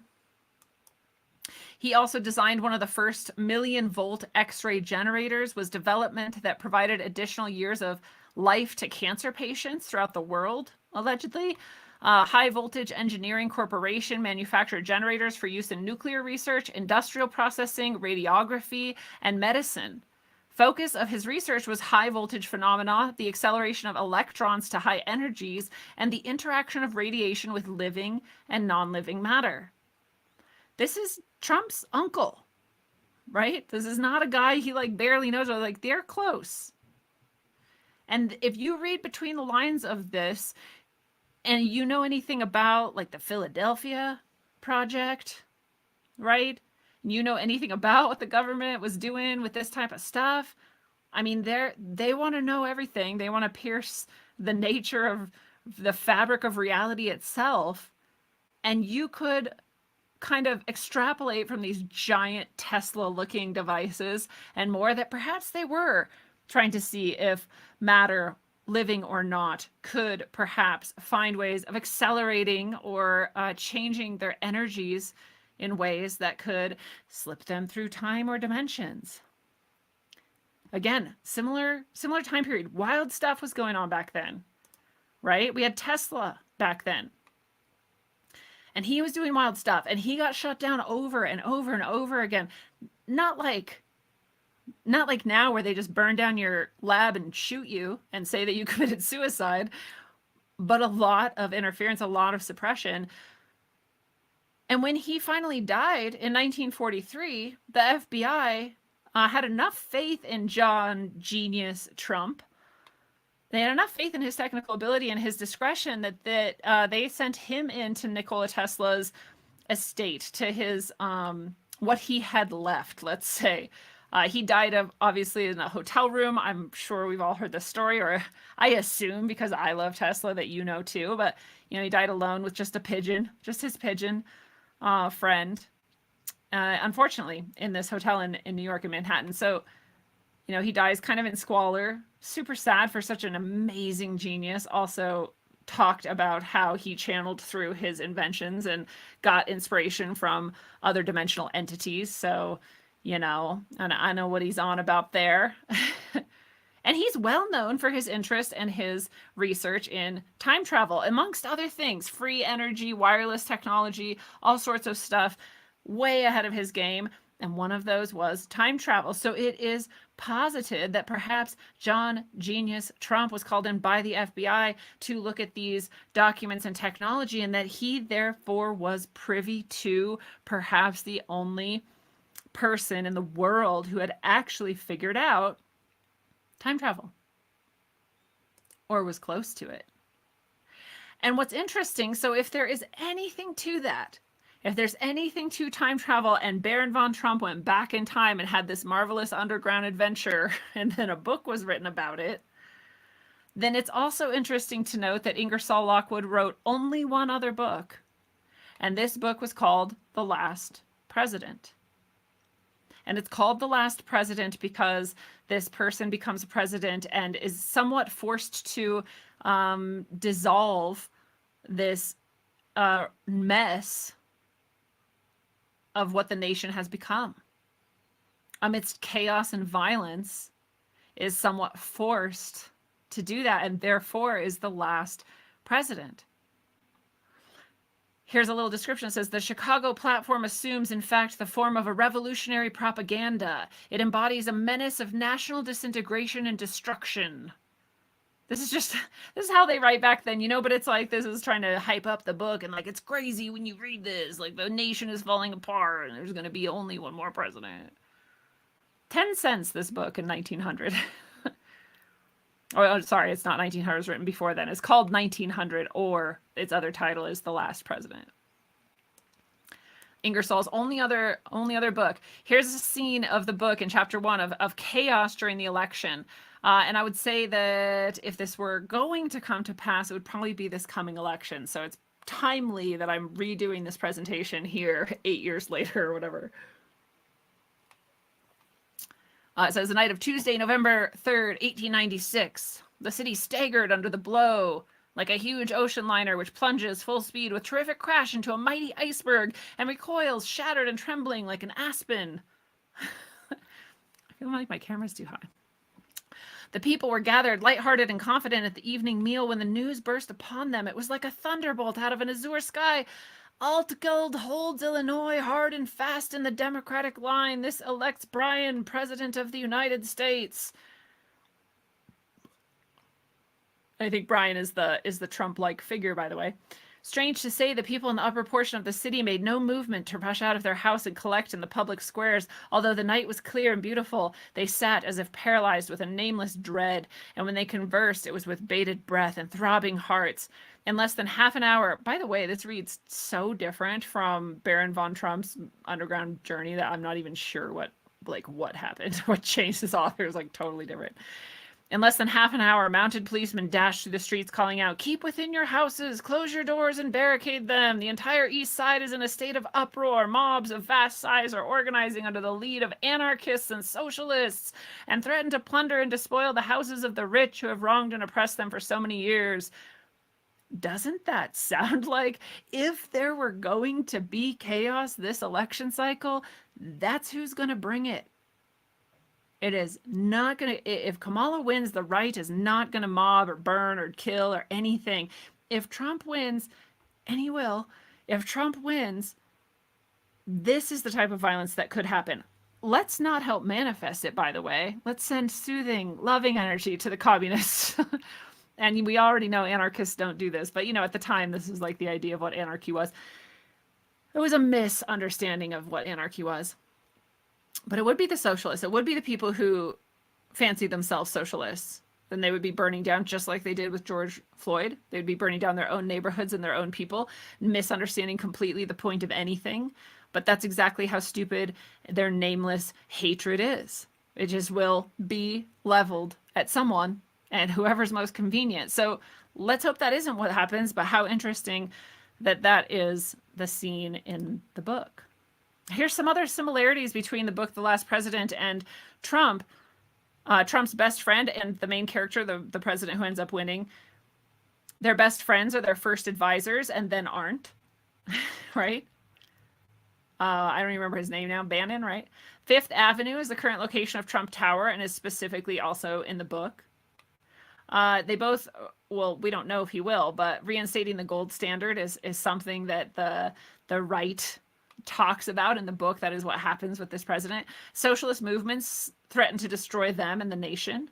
He also designed one of the first million-volt X-ray generators, was development that provided additional years of life to cancer patients throughout the world, allegedly. High Voltage Engineering Corporation manufactured generators for use in nuclear research, industrial processing, radiography, and medicine. Focus of his research was high voltage phenomena, the acceleration of electrons to high energies, and the interaction of radiation with living and non-living matter. This is Trump's uncle, right? This is not a guy he like barely knows, or like they're close. And if you read between the lines of this and you know anything about like the Philadelphia Project, right? You know anything about what the government was doing with this type of stuff, I mean, they want to know everything. They want to pierce the nature of the fabric of reality itself. And you could kind of extrapolate from these giant Tesla-looking devices and more that perhaps they were trying to see if matter, living or not, could perhaps find ways of accelerating or changing their energies in ways that could slip them through time or dimensions. Again, similar time period. Wild stuff was going on back then, right? We had Tesla back then. And he was doing wild stuff, and he got shut down over and over and over again. Not like Not like now where they just burn down your lab and shoot you and say that you committed suicide, but a lot of interference, a lot of suppression. And when he finally died in 1943, the FBI had enough faith in John Genius Trump. They had enough faith in his technical ability and his discretion that they sent him into Nikola Tesla's estate, to his what he had left, let's say. He died of, obviously, in a hotel room. I'm sure we've all heard the story, or I assume because I love Tesla that you know too. But he died alone with just a pigeon, just his pigeon friend. Unfortunately, in this hotel in New York, in Manhattan. So he dies kind of in squalor. Super sad for such an amazing genius. Also talked about how he channeled through his inventions and got inspiration from other dimensional entities. So, and I know what he's on about there. And he's well known for his interest and his research in time travel, amongst other things, free energy, wireless technology, all sorts of stuff, way ahead of his game. And one of those was time travel. So it is posited that perhaps John Genius Trump was called in by the FBI to look at these documents and technology, and that he therefore was privy to perhaps the only person in the world who had actually figured out time travel, or was close to it. And what's interesting, so if there is anything to that, if there's anything to time travel, and Baron von Trump went back in time and had this marvelous underground adventure, and then a book was written about it, then it's also interesting to note that Ingersoll Lockwood wrote only one other book, and this book was called The Last President. And it's called The Last President because this person becomes a president and is somewhat forced to dissolve this mess of what the nation has become. Amidst chaos and violence, is somewhat forced to do that, and therefore is the last president. Here's a little description. It says, the Chicago platform assumes, in fact, the form of a revolutionary propaganda. It embodies a menace of national disintegration and destruction. This is how they write back then, but it's like, this is trying to hype up the book, and like, it's crazy when you read this, like the nation is falling apart and there's going to be only one more president. 10 cents, this book, in 1900. Oh, sorry, it's not 1900, it was written before then. It's called 1900, or its other title is The Last President. Ingersoll's only other book. Here's a scene of the book in chapter 1 of chaos during the election. And I would say that if this were going to come to pass, it would probably be this coming election. So it's timely that I'm redoing this presentation here 8 years later or whatever. It says, the night of Tuesday, November 3rd, 1896, the city staggered under the blow like a huge ocean liner which plunges full speed with terrific crash into a mighty iceberg and recoils shattered and trembling like an aspen. I feel like my camera's too high. The people were gathered, lighthearted and confident at the evening meal when the news burst upon them. It was like a thunderbolt out of an azure sky. Altgeld holds Illinois hard and fast in the Democratic line. This elects Bryan President of the United States. I think Bryan is the Trump-like figure, by the way. Strange to say, the people in the upper portion of the city made no movement to rush out of their house and collect in the public squares. Although the night was clear and beautiful, they sat as if paralyzed with a nameless dread, and when they conversed, it was with bated breath and throbbing hearts. In less than half an hour, by the way, this reads so different from Baron von Trump's underground journey that I'm not even sure what happened, what changed. This author is like totally different. In less than half an hour, mounted policemen dashed through the streets calling out, "Keep within your houses, close your doors and barricade them. The entire east side is in a state of uproar. Mobs of vast size are organizing under the lead of anarchists and socialists and threaten to plunder and despoil the houses of the rich who have wronged and oppressed them for so many years." Doesn't that sound like if there were going to be chaos this election cycle, that's who's going to bring it? It is not going to, if Kamala wins, the right is not going to mob or burn or kill or anything. If Trump wins, and he will, if Trump wins, this is the type of violence that could happen. let's not help manifest it, by the way. Let's send soothing, loving energy to the communists. And we already know anarchists don't do this, but at the time, this is like the idea of what anarchy was. It was a misunderstanding of what anarchy was. But it would be the socialists. It would be the people who fancy themselves socialists. Then they would be burning down just like they did with George Floyd. They'd be burning down their own neighborhoods and their own people, misunderstanding completely the point of anything. But that's exactly how stupid their nameless hatred is. It just will be leveled at someone and whoever's most convenient. So let's hope that isn't what happens, but how interesting that that is the scene in the book. Here's some other similarities between the book The Last President and Trump. Trump's best friend and the main character, the president who ends up winning, their best friends are their first advisors and then aren't, right? I don't even remember his name now. Bannon, right? Fifth Avenue is the current location of Trump Tower and is specifically also in the book. They both, well, we don't know if he will, but reinstating the gold standard is something that the right talks about in the book. That is what happens with this president. Socialist movements threaten to destroy them and the nation.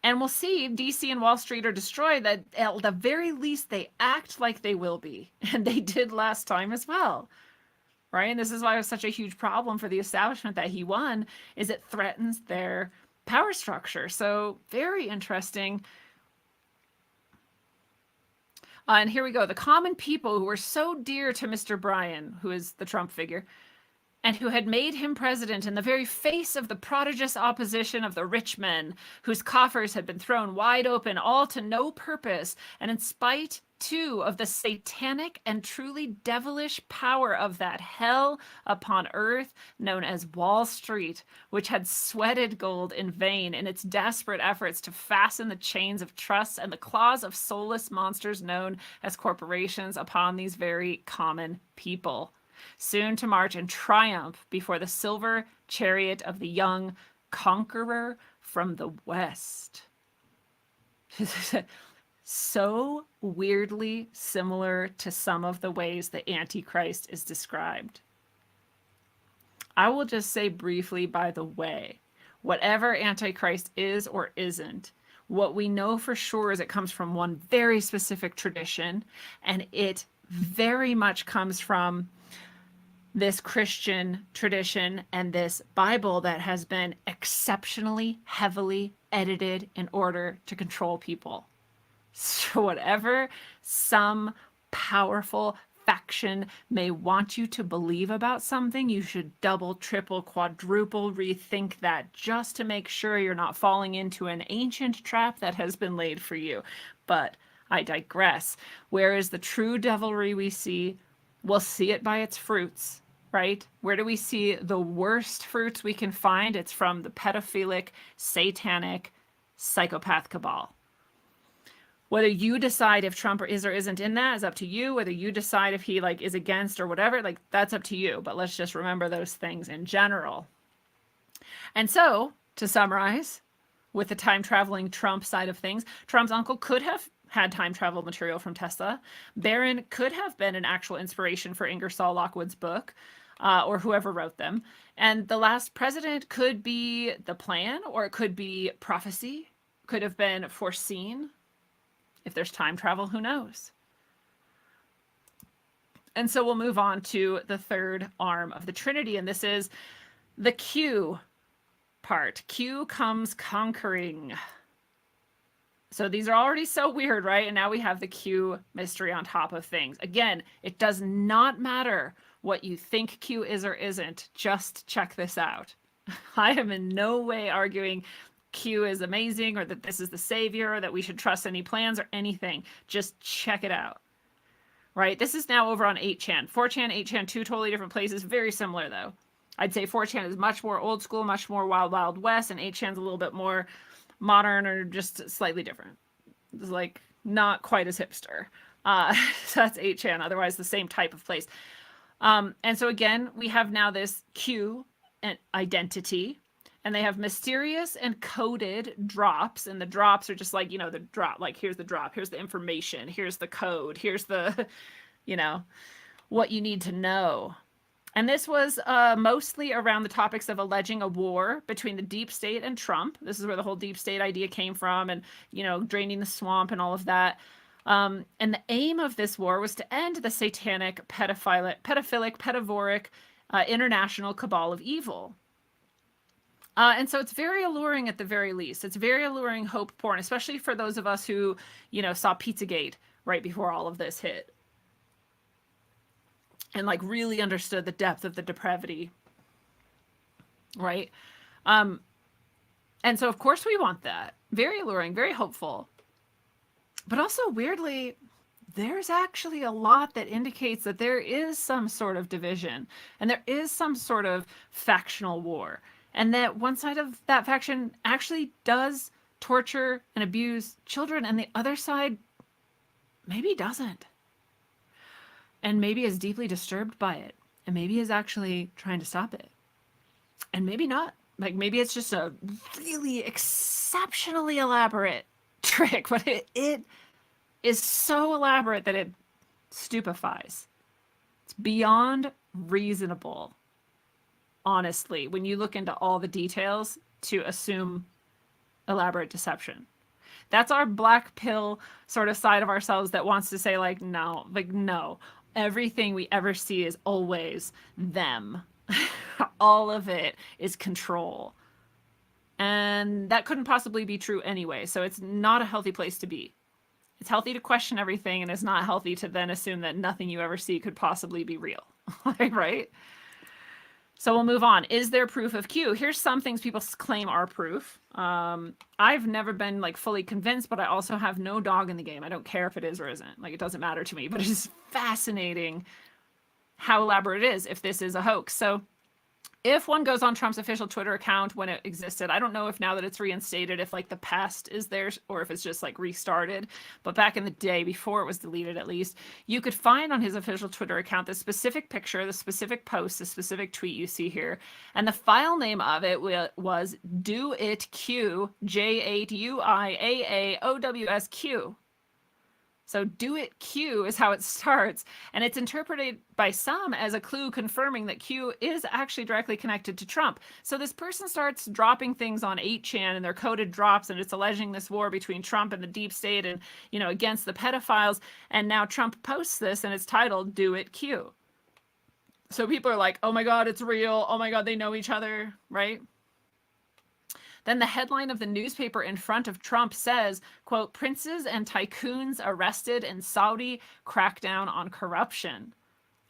And we'll see DC and Wall Street are destroyed, that at the very least they act like they will be. And they did last time as well. Right? And this is why it was such a huge problem for the establishment that he won, is it threatens their power structure. So very interesting. And here we go. The common people who were so dear to Mr. Bryan, who is the Trump figure, and who had made him president in the very face of the prodigious opposition of the rich men, whose coffers had been thrown wide open, all to no purpose, and in spite, too, of the satanic and truly devilish power of that hell upon earth known as Wall Street, which had sweated gold in vain in its desperate efforts to fasten the chains of trusts and the claws of soulless monsters known as corporations upon these very common people, soon to march in triumph before the silver chariot of the young conqueror from the West. So weirdly similar to some of the ways the Antichrist is described. I will just say briefly, by the way, whatever Antichrist is or isn't, what we know for sure is it comes from one very specific tradition, and it very much comes from this Christian tradition and this Bible that has been exceptionally heavily edited in order to control people. So whatever some powerful faction may want you to believe about something, you should double, triple, quadruple rethink that, just to make sure you're not falling into an ancient trap that has been laid for you. But I digress. Where is the true devilry we see? We'll see it by its fruits, right? Where do we see the worst fruits we can find? It's from the pedophilic, satanic, psychopath cabal. Whether you decide if Trump is or isn't in that is up to you. Whether you decide if he is against or whatever, that's up to you. But let's just remember those things in general. And so, to summarize, with the time traveling Trump side of things, Trump's uncle could have had time travel material from Tesla. Barron could have been an actual inspiration for Ingersoll Lockwood's book, or whoever wrote them. And The Last President could be the plan, or it could be prophecy, could have been foreseen. If there's time travel, who knows? And so we'll move on to the third arm of the Trinity, and this is the Q part. Q comes conquering. So these are already so weird, right? And now we have the Q mystery on top of things. Again, it does not matter what you think Q is or isn't. Just check this out. I am in no way arguing Q is amazing or that this is the savior or that we should trust any plans or anything. Just check it out. Right? This is now over on 8chan. 4chan, 8chan, two totally different places. Very similar, though. I'd say 4chan is much more old school, much more wild, wild west, and 8chan's a little bit more modern or just slightly different. It's not quite as hipster. So that's 8chan. Otherwise, the same type of place. And so again, we have now this Q and identity. And they have mysterious and coded drops. And the drops are just the drop. Here's the drop. Here's the information. Here's the code. Here's the, what you need to know. And this was mostly around the topics of alleging a war between the deep state and Trump. This is where the whole deep state idea came from, and, you know, draining the swamp and all of that. And the aim of this war was to end the satanic, pedophilic, pedivoric, international cabal of evil. And so it's very alluring at the very least. It's very alluring hope porn, especially for those of us who, you know, saw Pizzagate right before all of this hit. And like really understood the depth of the depravity. Right? And so of course we want that. Very alluring, very hopeful. But also weirdly, there's actually a lot that indicates that there is some sort of division and there is some sort of factional war. And that one side of that faction actually does torture and abuse children, and the other side maybe doesn't. And maybe is deeply disturbed by it. And maybe is actually trying to stop it. And maybe not. Like maybe it's just a really exceptionally elaborate trick, but it is so elaborate that it stupefies. It's beyond reasonable, honestly, when you look into all the details, to assume elaborate deception. That's our black pill sort of side of ourselves that wants to say like, no, everything we ever see is always them. All of it is control. And that couldn't possibly be true anyway. So it's not a healthy place to be. It's healthy to question everything, and it's not healthy to then assume that nothing you ever see could possibly be real. Right? So we'll move on. Is there proof of Q? Here's some things people claim are proof. I've never been like fully convinced, but I also have no dog in the game. I don't care if it is or isn't. Like, it doesn't matter to me, but it's fascinating how elaborate it is if this is a hoax. So if one goes on Trump's official Twitter account when it existed, I don't know if now that it's reinstated, if like the past is there or if it's just like restarted. But back in the day, before it was deleted at least, you could find on his official Twitter account the specific picture, the specific post, the specific tweet you see here. And the file name of it was doitq, J8UIAAOWSQ. So do it Q is how it starts, and it's interpreted by some as a clue confirming that Q is actually directly connected to Trump. So this person starts dropping things on 8chan, and they're coded drops, and it's alleging this war between Trump and the deep state and, you know, against the pedophiles. And now Trump posts this, and it's titled "Do It Q." So people are like, "Oh my God, it's real! Oh my God, they know each other!" Right? Then the headline of the newspaper in front of Trump says, quote, "Princes and tycoons arrested in Saudi crackdown on corruption,"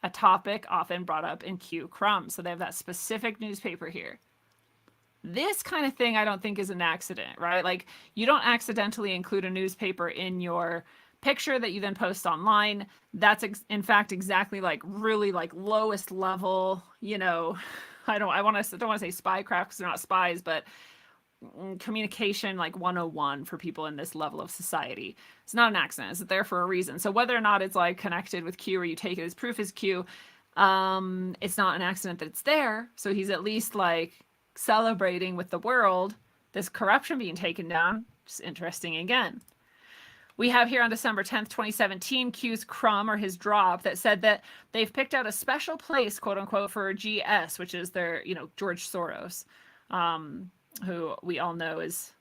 a topic often brought up in Q Crumb. So they have that specific newspaper here. This kind of thing I don't think is an accident, right? Like, you don't accidentally include a newspaper in your picture that you then post online. That's in fact exactly like really like lowest level, you know, I don't want to say spycraft because they're not spies, but communication like 101 for people in this level of society. It's not an accident. It's there for a reason. So whether or not it's like connected with Q or you take it as proof as Q, it's not an accident that it's there. So he's at least like celebrating with the world this corruption being taken down. Just interesting again. We have here on December 10th, 2017, Q's crumb or his drop that said that they've picked out a special place, quote unquote, for GS, which is their, you know, George Soros, who we all know is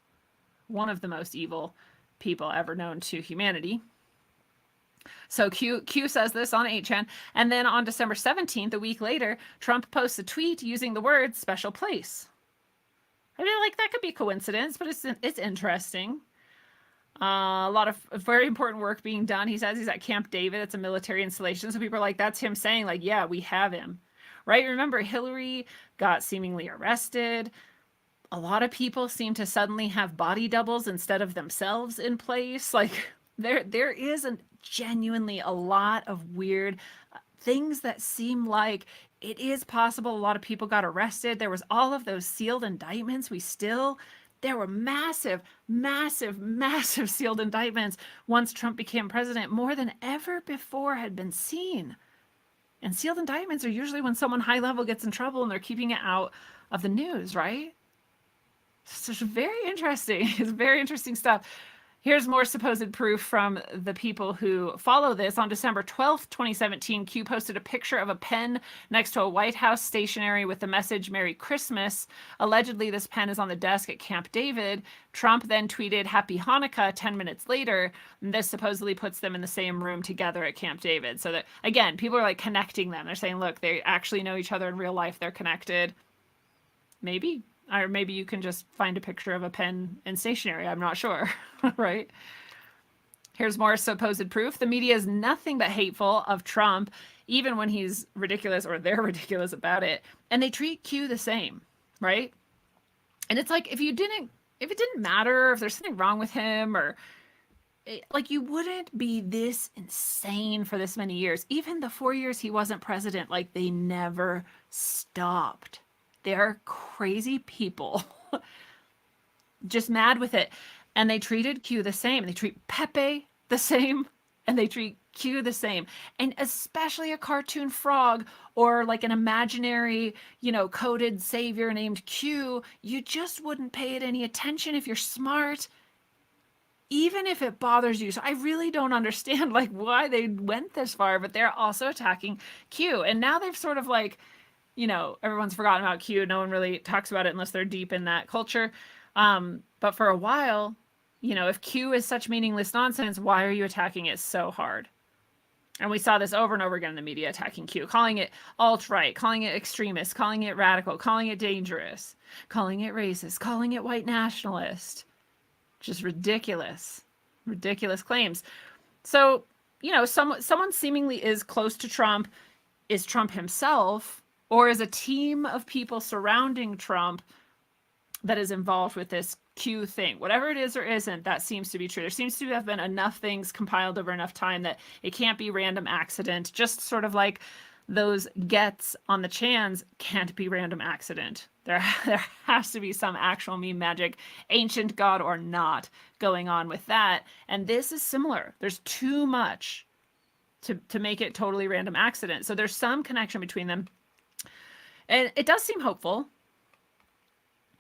one of the most evil people ever known to humanity. So Q says this on 8chan, and then on December 17th, a week later, Trump posts a tweet using the word "special place." I mean, like, that could be coincidence, but it's interesting. A lot of very important work being done. He says he's at Camp David. It's a military installation. So people are like, that's him saying like, yeah, we have him, right? Remember, Hillary got seemingly arrested. A lot of people seem to suddenly have body doubles instead of themselves in place. Like, there is genuinely a lot of weird things that seem like it is possible. A lot of people got arrested. There was all of those sealed indictments. There were massive sealed indictments once Trump became president, more than ever before had been seen. And sealed indictments are usually when someone high level gets in trouble and they're keeping it out of the news, right? It's just very interesting. It's very interesting stuff. Here's more supposed proof from the people who follow this. On December 12th, 2017, Q posted a picture of a pen next to a White House stationery with the message Merry Christmas. Allegedly, this pen is on the desk at Camp David. Trump then tweeted Happy Hanukkah 10 minutes later. And this supposedly puts them in the same room together at Camp David. So that, again, people are like connecting them. They're saying, look, they actually know each other in real life. They're connected. Maybe. Or maybe you can just find a picture of a pen and stationery. I'm not sure, right? Here's more supposed proof. The media is nothing but hateful of Trump, even when he's ridiculous or they're ridiculous about it. And they treat Q the same, right? And it's like, if it didn't matter, if there's something wrong with him or like, you wouldn't be this insane for this many years. Even the 4 years he wasn't president, like they never stopped. They're crazy people, just mad with it. And they treated Q the same. They treat Pepe the same, and they treat Q the same. And especially a cartoon frog or like an imaginary, coded savior named Q, you just wouldn't pay it any attention if you're smart, even if it bothers you. So I really don't understand like why they went this far, but they're also attacking Q. And now they've sort of like, everyone's forgotten about Q. No one really talks about it unless they're deep in that culture. But for a while, if Q is such meaningless nonsense, why are you attacking it so hard? And we saw this over and over again in the media attacking Q, calling it alt-right, calling it extremist, calling it radical, calling it dangerous, calling it racist, calling it white nationalist. Just ridiculous claims. So, someone seemingly is close to Trump, is Trump himself, or is a team of people surrounding Trump that is involved with this Q thing. Whatever it is or isn't, that seems to be true. There seems to have been enough things compiled over enough time that it can't be random accident. Just sort of like those gets on the Chans can't be random accident. There has to be some actual meme magic, ancient god or not, going on with that. And this is similar. There's too much to make it totally random accident. So there's some connection between them. And it does seem hopeful.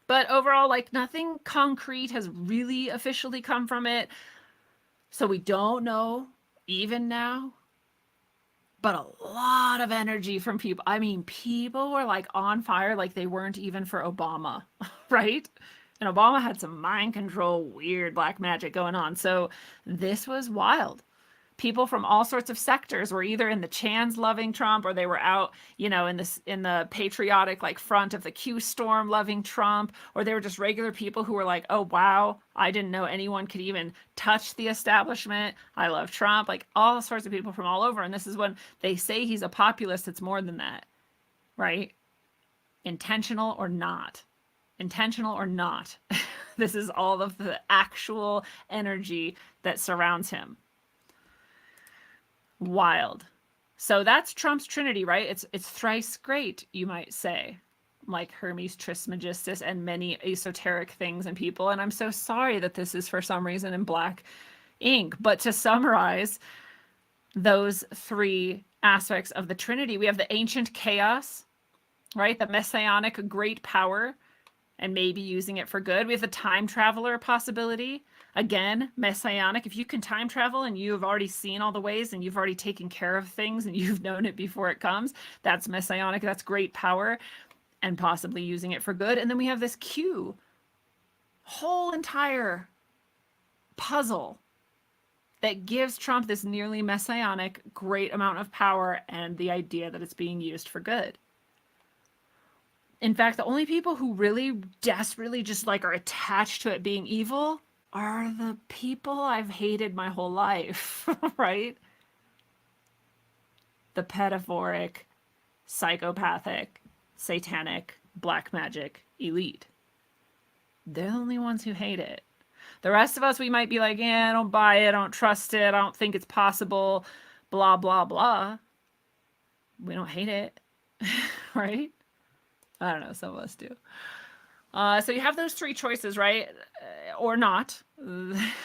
But overall, like, nothing concrete has really officially come from it. So we don't know, even now. But a lot of energy from people. I mean, people were like on fire like they weren't even for Obama, right? And Obama had some mind control, weird black magic going on. So this was wild. People from all sorts of sectors were either in the Chans loving Trump, or they were out, in the patriotic like front of the Q storm loving Trump, or they were just regular people who were like, oh wow, I didn't know anyone could even touch the establishment. I love Trump. Like all sorts of people from all over. And this is when they say he's a populist. It's more than that, right? Intentional or not. Intentional or not. This is all of the actual energy that surrounds him. Wild. So that's Trump's Trinity, right? It's thrice great, you might say, like Hermes Trismegistus and many esoteric things and people. And I'm so sorry that this is for some reason in black ink. But to summarize those three aspects of the Trinity, we have the ancient chaos, right? The messianic great power, and maybe using it for good. We have the time traveler possibility. Again, messianic. If you can time travel and you have already seen all the ways and you've already taken care of things and you've known it before it comes, that's messianic. That's great power and possibly using it for good. And then we have this Q, whole entire puzzle that gives Trump this nearly messianic great amount of power and the idea that it's being used for good. In fact, the only people who really desperately just like are attached to it being evil are the people I've hated my whole life, right? The pedophoric, psychopathic, satanic, black magic elite. They're the only ones who hate it. The rest of us, we might be like, yeah, I don't buy it, I don't trust it, I don't think it's possible, blah, blah, blah. We don't hate it, right? I don't know, some of us do. So you have those three choices, right? Or not.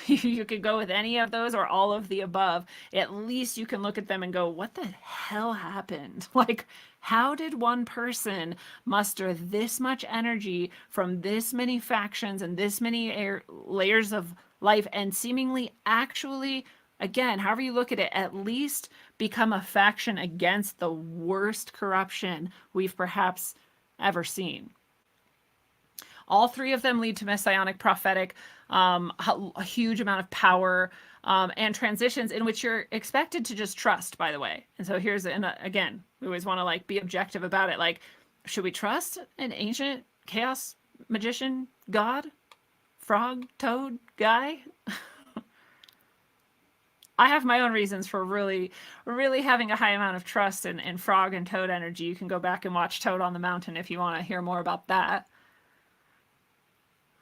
You could go with any of those or all of the above. At least you can look at them and go, what the hell happened? Like, how did one person muster this much energy from this many factions and this many layers of life and seemingly actually, again, however you look at it, at least become a faction against the worst corruption we've perhaps ever seen. All three of them lead to messianic prophetic, a huge amount of power, and transitions in which you're expected to just trust, by the way. And so here's, and again, we always want to like be objective about it. Like, should we trust an ancient chaos magician god, frog, toad guy? I have my own reasons for really, really having a high amount of trust in frog and toad energy. You can go back and watch Toad on the Mountain if you want to hear more about that.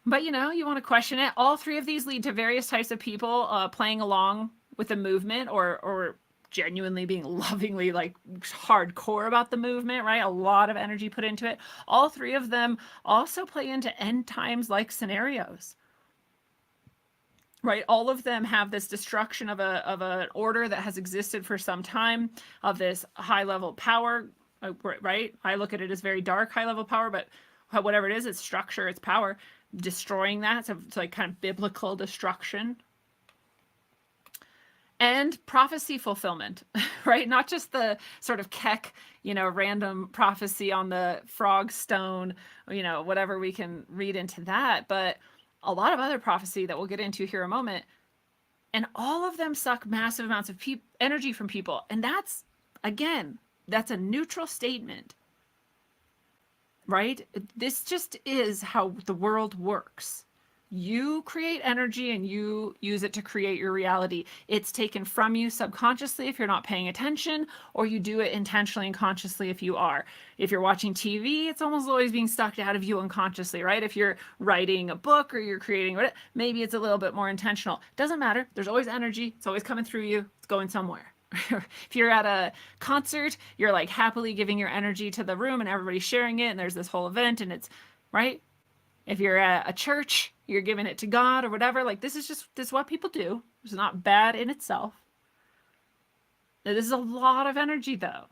But you know, you want to question it. All three of these lead to various types of people playing along with the movement, or genuinely being lovingly like hardcore about the movement, right? A lot of energy put into it. All three of them also play into end times like scenarios. Right, all of them have this destruction of an order that has existed for some time, of this high level power, right? I look at it as very dark high level power, but whatever it is, it's structure, it's power, destroying that. So it's like kind of biblical destruction. And prophecy fulfillment, right? Not just the sort of keck, random prophecy on the frog stone, whatever we can read into that, but a lot of other prophecy that we'll get into here in a moment. And all of them suck massive amounts of energy from people. And that's, again, that's a neutral statement, right? This just is how the world works. You create energy and you use it to create your reality. It's taken from you subconsciously if you're not paying attention, or you do it intentionally and consciously if you are. If you're watching TV, it's almost always being sucked out of you unconsciously, right? If you're writing a book or you're creating, maybe it's a little bit more intentional. Doesn't matter. There's always energy. It's always coming through you. It's going somewhere. If you're at a concert, you're like happily giving your energy to the room and everybody's sharing it and there's this whole event and it's, right? If you're at a church, you're giving it to God or whatever. Like, this is what people do. It's not bad in itself. This is a lot of energy, though,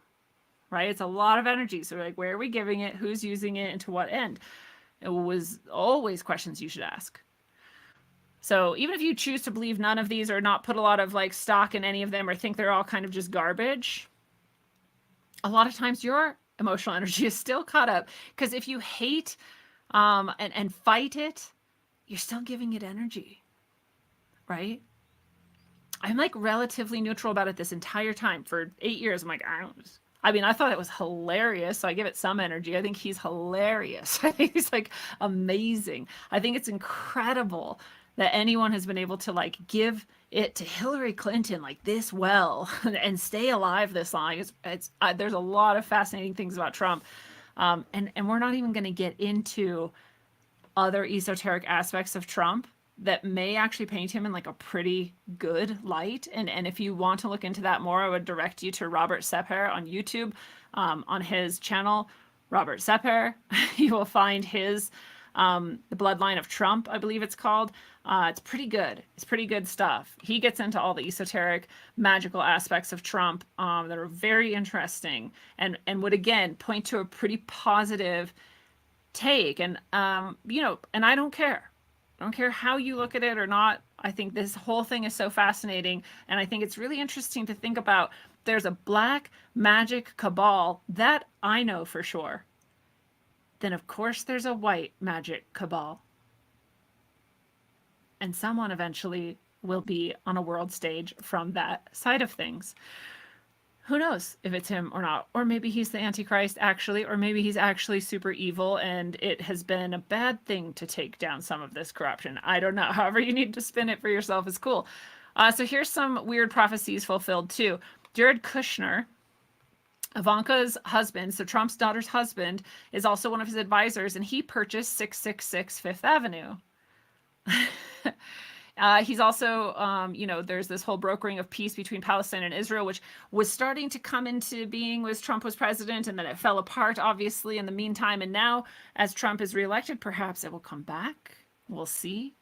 right? It's a lot of energy. So, like, where are we giving it? Who's using it? And to what end? It was always questions you should ask. So even if you choose to believe none of these or not put a lot of like stock in any of them or think they're all kind of just garbage, a lot of times your emotional energy is still caught up, because if you hate and fight it, you're still giving it energy, right? I'm like relatively neutral about it this entire time. For 8 years, I'm like, I thought it was hilarious, so I give it some energy. I think he's hilarious. I think he's like amazing. I think it's incredible that anyone has been able to like give it to Hillary Clinton like this well and stay alive this long. There's a lot of fascinating things about Trump. And we're not even going to get into other esoteric aspects of Trump that may actually paint him in like a pretty good light. And if you want to look into that more, I would direct you to Robert Sepper on YouTube, on his channel, Robert Sepper. You will find his The Bloodline of Trump, I believe it's called. It's pretty good. It's pretty good stuff. He gets into all the esoteric, magical aspects of Trump that are very interesting and would, again, point to a pretty positive take. And, and I don't care. I don't care how you look at it or not. I think this whole thing is so fascinating. And I think it's really interesting to think about. There's a black magic cabal that I know for sure. Then, of course, there's a white magic cabal. And someone eventually will be on a world stage from that side of things. Who knows if it's him or not? Or maybe he's the Antichrist, actually, or maybe he's actually super evil and it has been a bad thing to take down some of this corruption. I don't know. However you need to spin it for yourself is cool. So here's some weird prophecies fulfilled, too. Jared Kushner, Ivanka's husband, so Trump's daughter's husband, is also one of his advisors, and he purchased 666 Fifth Avenue. He's also, there's this whole brokering of peace between Palestine and Israel, which was starting to come into being as Trump was president, and then it fell apart, obviously, in the meantime. And now, as Trump is reelected, perhaps it will come back. We'll see.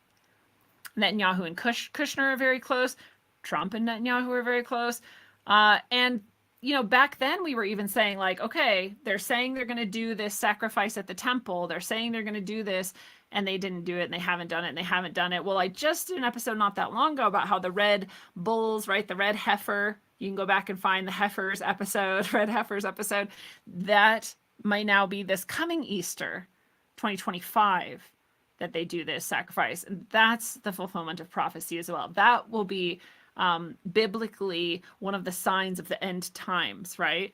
Netanyahu and Kushner are very close. Trump and Netanyahu are very close. And back then we were even saying like, okay, they're saying they're going to do this sacrifice at the temple. They're saying they're going to do this. and they didn't do it, and they haven't done it, and they haven't done it. Well, I just did an episode not that long ago about how the red bulls, right, the red heifer, you can go back and find the heifers episode, red heifers episode, that might now be this coming Easter 2025 that they do this sacrifice. And that's the fulfillment of prophecy as well. That will be biblically one of the signs of the end times, right?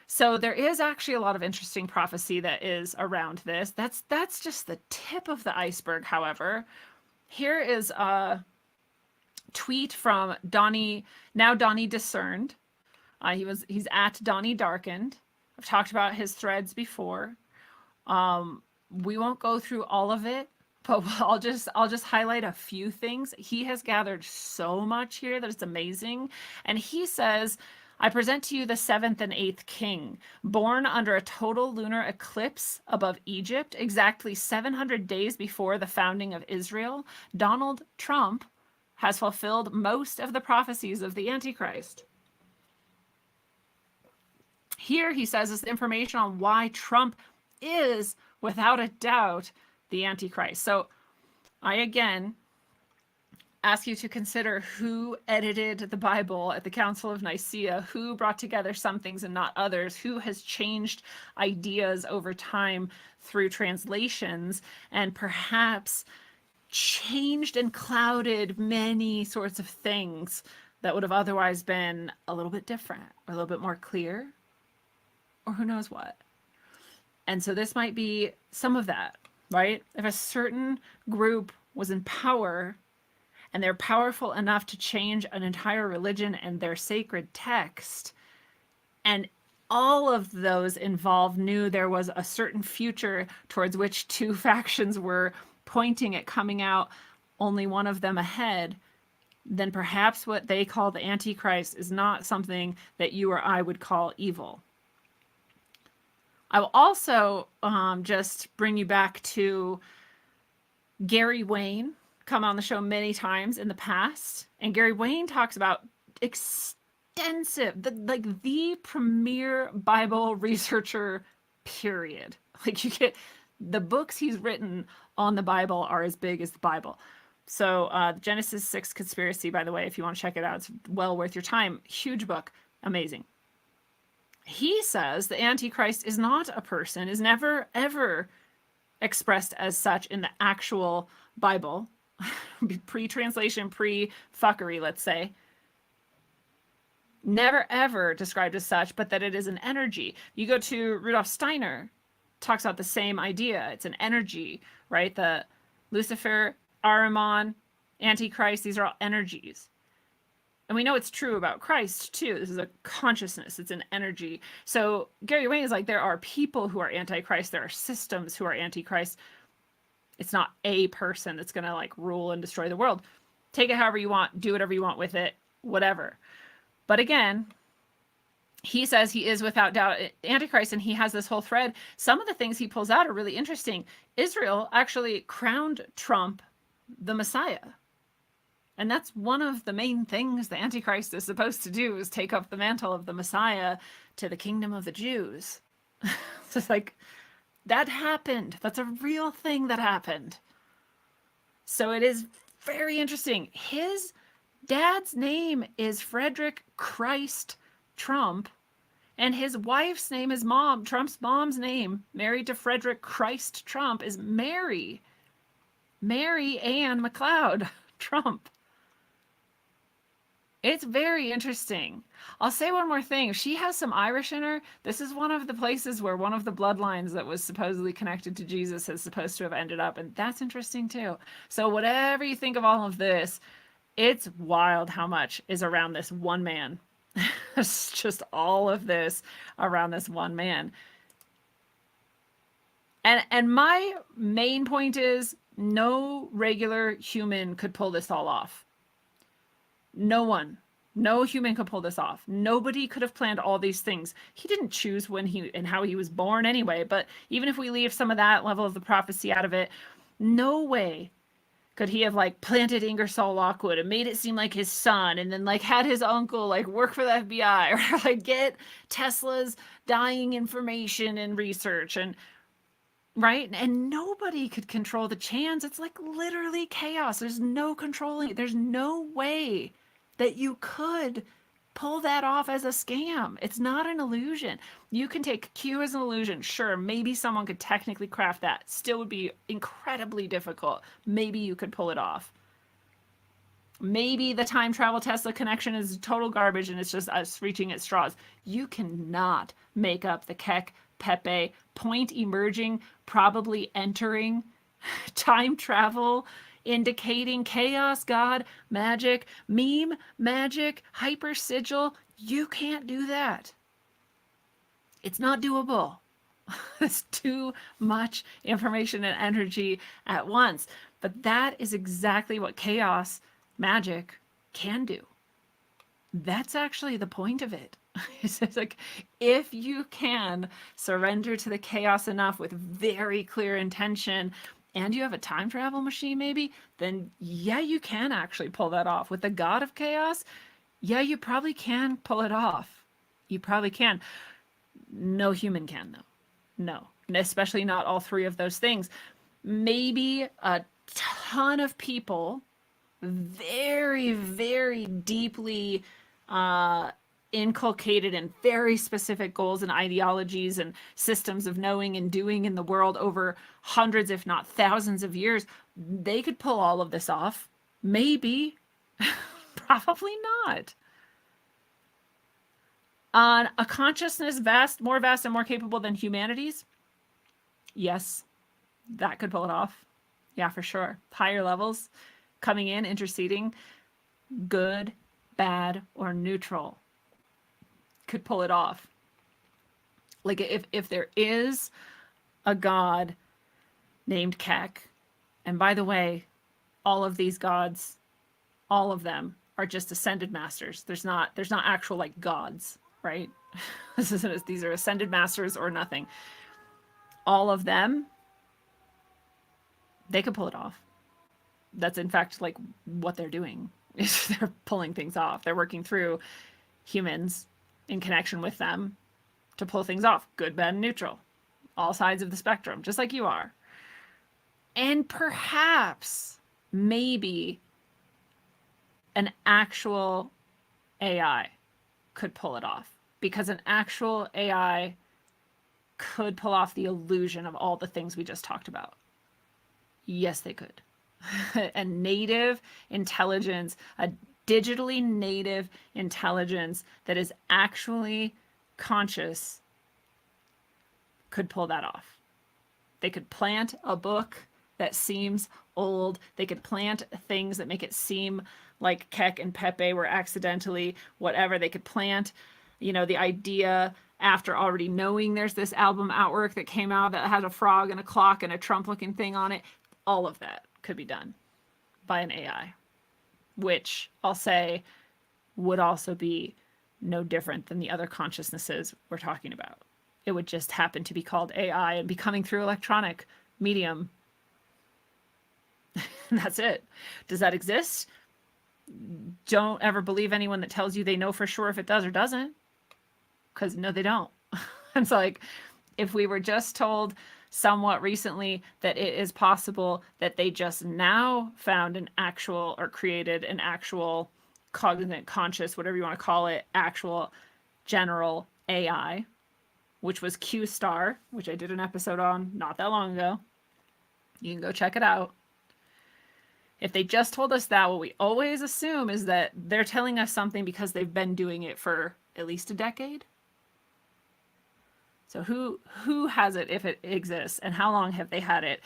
So there is actually a lot of interesting prophecy that is around this. That's just the tip of the iceberg, however. Here is a tweet from Donnie, now Donnie Discerned. He's at Donnie Darkened. I've talked about his threads before. We won't go through all of it, but I'll just highlight a few things. He has gathered so much here that it's amazing. And he says, I present to you the 7th and 8th king, born under a total lunar eclipse above Egypt, exactly 700 days before the founding of Israel. Donald Trump has fulfilled most of the prophecies of the Antichrist. Here, he says, is the information on why Trump is, without a doubt, the Antichrist. So I, again, ask you to consider who edited the Bible at the Council of Nicaea, who brought together some things and not others, who has changed ideas over time through translations, and perhaps changed and clouded many sorts of things that would have otherwise been a little bit different, or a little bit more clear, or who knows what. And so this might be some of that, right? If a certain group was in power and they're powerful enough to change an entire religion and their sacred text, and all of those involved knew there was a certain future towards which two factions were pointing at coming out, only one of them ahead, then perhaps what they call the Antichrist is not something that you or I would call evil. I will also just bring you back to Gary Wayne, come on the show many times in the past. And Gary Wayne talks about extensive, the premier Bible researcher, period. Like, you get the books he's written on the Bible are as big as the Bible. So Genesis 6 Conspiracy, by the way, if you want to check it out, it's well worth your time. Huge book. Amazing. He says the Antichrist is not a person, is never, ever expressed as such in the actual Bible, pre-translation, pre-fuckery, let's say. Never, ever described as such, but that it is an energy. You go to Rudolf Steiner, talks about the same idea. It's an energy, right? The Lucifer, Ahriman, Antichrist, these are all energies. And we know it's true about Christ, too. This is a consciousness. It's an energy. So Gary Wayne is like, there are people who are Antichrist. There are systems who are Antichrist. It's not a person that's going to like rule and destroy the world. Take it however you want. Do whatever you want with it. Whatever. But again, he says he is without doubt Antichrist, and he has this whole thread. Some of the things he pulls out are really interesting. Israel actually crowned Trump the Messiah. And that's one of the main things the Antichrist is supposed to do, is take up the mantle of the Messiah to the kingdom of the Jews. So it's like, that happened. That's a real thing that happened. So it is very interesting. His dad's name is Frederick Christ Trump, and his wife's name is Trump's mom's name, married to Frederick Christ Trump, is Mary Ann McLeod Trump. It's very interesting. I'll say one more thing. If she has some Irish in her, this is one of the places where one of the bloodlines that was supposedly connected to Jesus is supposed to have ended up. And that's interesting too. So whatever you think of all of this, it's wild how much is around this one man. It's just all of this around this one man. And my main point is, no regular human could pull this all off. No one. No human could pull this off. Nobody could have planned all these things. He didn't choose when he and how he was born anyway, but even if we leave some of that level of the prophecy out of it, no way could he have like planted Ingersoll Lockwood and made it seem like his son, and then like had his uncle like work for the FBI, or like get Tesla's dying information and research. And right? And nobody could control the chance. It's like literally chaos. There's no controlling. There's no way that you could pull that off as a scam. It's not an illusion. You can take Q as an illusion. Sure, maybe someone could technically craft that. Still would be incredibly difficult. Maybe you could pull it off. Maybe the time travel Tesla connection is total garbage and it's just us reaching at straws. You cannot make up the Keck, Pepe, point emerging, probably entering, time travel, indicating chaos, God, magic, meme, magic, hyper sigil. You can't do that. It's not doable. It's too much information and energy at once. But that is exactly what chaos magic can do. That's actually the point of it. It's like if you can surrender to the chaos enough with very clear intention and you have a time travel machine maybe, then yeah, you can actually pull that off. With the god of chaos, yeah, you probably can pull it off. You probably can. No human can though. No, especially not all three of those things. Maybe a ton of people very, very deeply inculcated in very specific goals and ideologies and systems of knowing and doing in the world over hundreds, if not thousands of years, they could pull all of this off. Maybe, probably not. On a consciousness more vast and more capable than humanity's, yes, that could pull it off. Yeah, for sure. Higher levels coming in, interceding, good, bad, or neutral, could pull it off. Like if there is a god named Keck, and by the way, all of these gods, all of them are just ascended masters. There's not actual like gods, right? These are ascended masters or nothing. All of them, they could pull it off. That's in fact like what they're doing. They're pulling things off. They're working through humans in connection with them to pull things off. Good, bad, and neutral. All sides of the spectrum, just like you are. And perhaps, maybe, an actual AI could pull it off. Because an actual AI could pull off the illusion of all the things we just talked about. Yes, they could. A native intelligence, a digitally native intelligence that is actually conscious could pull that off. They could plant a book that seems old. They could plant things that make it seem like Keck and Pepe were accidentally whatever. They could plant, the idea after already knowing there's this album artwork that came out that has a frog and a clock and a Trump looking thing on it. All of that could be done by an AI, which I'll say would also be no different than the other consciousnesses we're talking about. It would just happen to be called AI and be coming through electronic medium. And that's it. Does that exist? Don't ever believe anyone that tells you they know for sure if it does or doesn't. Because no, they don't. It's like if we were just told somewhat recently that it is possible that they just now found an actual or created an actual cognizant, conscious, whatever you want to call it, actual general AI, which was Q Star, which I did an episode on not that long ago. You can go check it out. If they just told us that, what we always assume is that they're telling us something because they've been doing it for at least a decade. So who has it if it exists, and how long have they had it,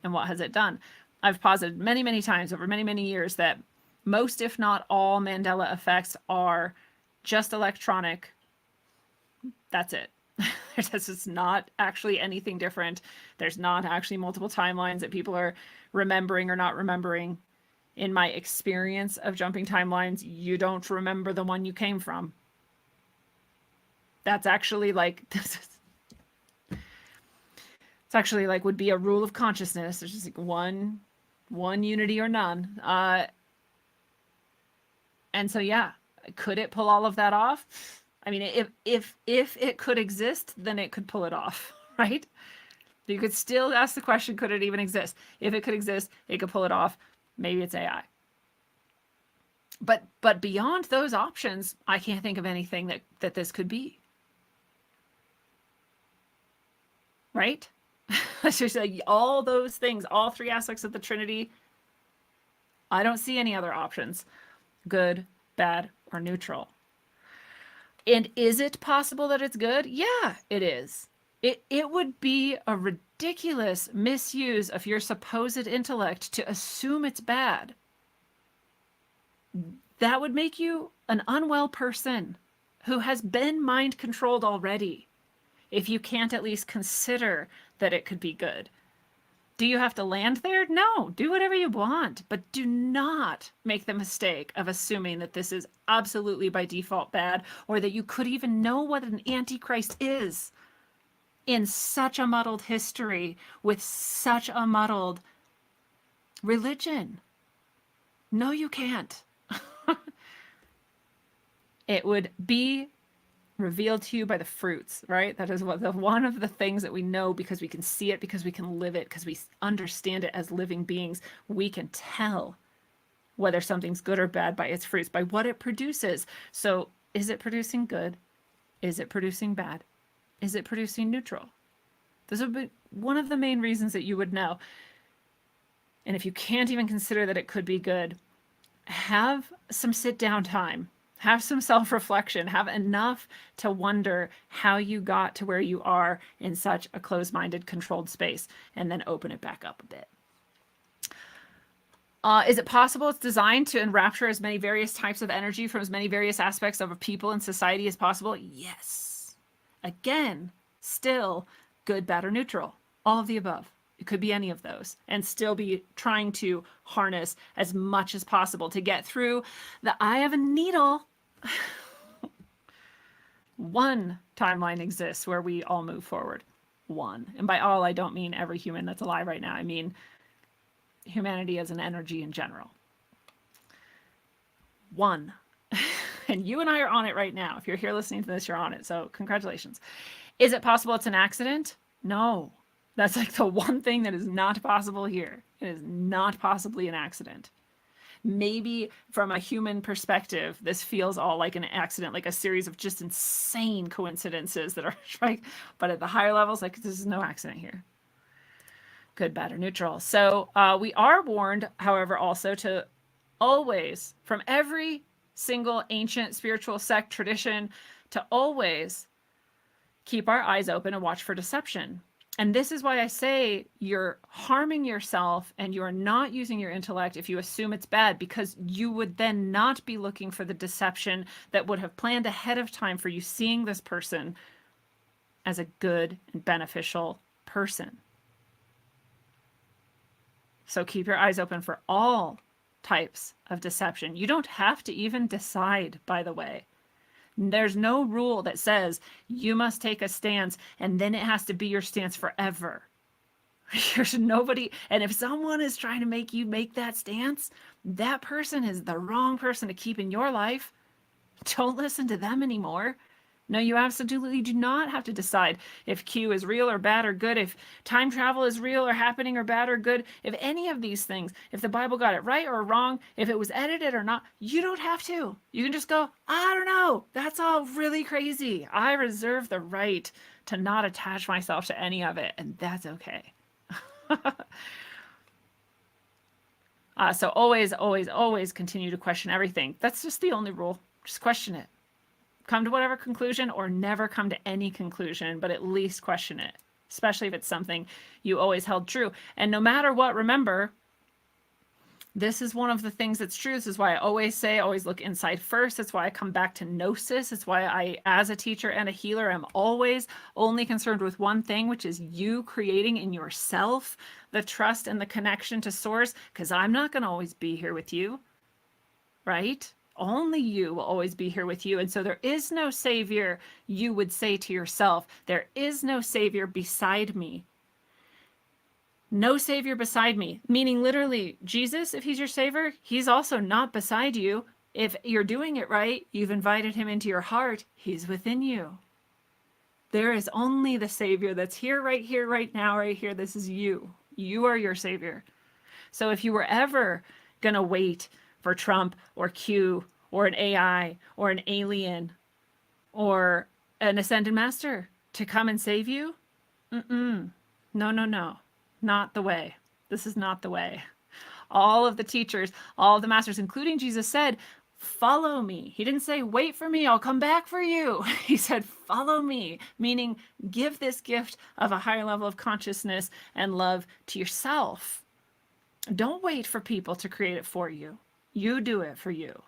and what has it done? I've posited many, many times over many, many years that most, if not all, Mandela effects are just electronic. That's it. This is not actually anything different. There's not actually multiple timelines that people are remembering or not remembering. In my experience of jumping timelines, you don't remember the one you came from. That's actually like, it's actually like would be a rule of consciousness. There's just like one unity or none. And so, yeah, could it pull all of that off? I mean, if it could exist, then it could pull it off, right? You could still ask the question, could it even exist? If it could exist, it could pull it off. Maybe it's AI. But beyond those options, I can't think of anything that this could be. Right? It's just like all those things, all three aspects of the Trinity, I don't see any other options. Good, bad, or neutral. And is it possible that it's good? Yeah, it is. It would be a ridiculous misuse of your supposed intellect to assume it's bad. That would make you an unwell person who has been mind controlled already, if you can't at least consider that it could be good. Do you have to land there? No, do whatever you want, but do not make the mistake of assuming that this is absolutely by default bad, or that you could even know what an antichrist is in such a muddled history with such a muddled religion. No, you can't. It would be revealed to you by the fruits, right? That is one of the things that we know, because we can see it, because we can live it, because we understand it as living beings. We can tell whether something's good or bad by its fruits, by what it produces. So is it producing good? Is it producing bad? Is it producing neutral? This would be one of the main reasons that you would know. And if you can't even consider that it could be good, have some sit down time. Have some self-reflection. Have enough to wonder how you got to where you are in such a closed-minded, controlled space, and then open it back up a bit. Is it possible it's designed to enrapture as many various types of energy from as many various aspects of a people and society as possible? Yes. Again, still good, bad, or neutral. All of the above. It could be any of those, and still be trying to harness as much as possible to get through the eye of a needle. One timeline exists where we all move forward. One. And by all, I don't mean every human that's alive right now. I mean humanity as an energy in general. One. And you and I are on it right now. If you're here listening to this, you're on it. So congratulations. Is it possible it's an accident? No. That's like the one thing that is not possible here. It is not possibly an accident. Maybe from a human perspective, this feels all like an accident, like a series of just insane coincidences that are right. But at the higher levels, like, this is no accident here. Good, bad, or neutral. So we are warned, however, also to always, from every single ancient spiritual sect tradition, to always keep our eyes open and watch for deception. And this is why I say you're harming yourself and you're not using your intellect if you assume it's bad, because you would then not be looking for the deception that would have planned ahead of time for you, seeing this person as a good and beneficial person. So keep your eyes open for all types of deception. You don't have to even decide, by the way. There's no rule that says you must take a stance and then it has to be your stance forever. There's nobody, and if someone is trying to make you make that stance, that person is the wrong person to keep in your life. Don't listen to them anymore. No, you absolutely do not have to decide if Q is real or bad or good, if time travel is real or happening or bad or good, if any of these things, if the Bible got it right or wrong, if it was edited or not. You don't have to. You can just go, I don't know. That's all really crazy. I reserve the right to not attach myself to any of it, and that's okay. So always, always, always continue to question everything. That's just the only rule. Just question it. Come to whatever conclusion, or never come to any conclusion, but at least question it, especially if it's something you always held true. And no matter what, remember, this is one of the things that's true. This is why I always say, always look inside first. That's why I come back to gnosis. It's why I, as a teacher and a healer, am always only concerned with one thing, which is you creating in yourself the trust and the connection to source, because I'm not going to always be here with you, right? Only you will always be here with you. And so there is no savior, you would say to yourself. There is no savior beside me. No savior beside me. Meaning literally, Jesus, if he's your savior, he's also not beside you. If you're doing it right, you've invited him into your heart, he's within you. There is only the Savior that's here, right now, right here. This is you. You are your Savior. So if you were ever going to wait for Trump or Q or an AI or an alien or an ascended master to come and save you, no, no, no, not the way. This is not the way. All of the teachers, all of the masters, including Jesus, said, follow me. He didn't say, wait for me, I'll come back for you. He said, follow me, meaning give this gift of a higher level of consciousness and love to yourself. Don't wait for people to create it for you. You do it for you.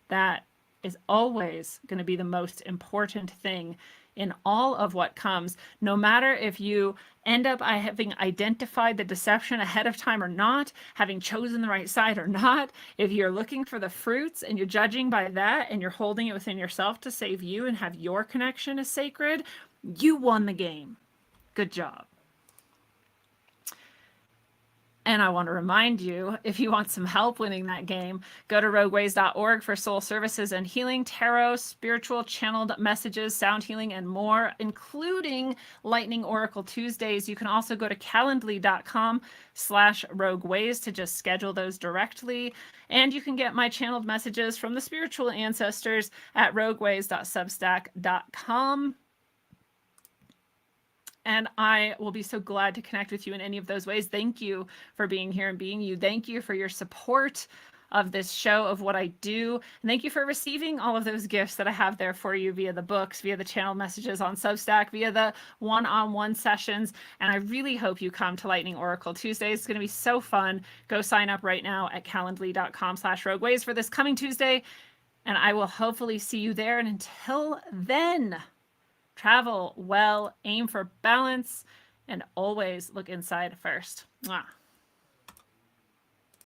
That is always going to be the most important thing in all of what comes, no matter if you end up having identified the deception ahead of time or not, having chosen the right side or not. If you're looking for the fruits and you're judging by that and you're holding it within yourself to save you and have your connection as sacred, you won the game. Good job. And I want to remind you, if you want some help winning that game, go to rogueways.org for soul services and healing, tarot, spiritual channeled messages, sound healing, and more, including Lightning Oracle Tuesdays. You can also go to calendly.com/rogueways to just schedule those directly. And you can get my channeled messages from the spiritual ancestors at rogueways.substack.com. And I will be so glad to connect with you in any of those ways. Thank you for being here and being you. Thank you for your support of this show, of what I do. And thank you for receiving all of those gifts that I have there for you via the books, via the channel messages on Substack, via the one-on-one sessions. And I really hope you come to Lightning Oracle Tuesdays. It's going to be so fun. Go sign up right now at calendly.com/rogueways for this coming Tuesday. And I will hopefully see you there. And until then, travel well, aim for balance, and always look inside first. Mwah.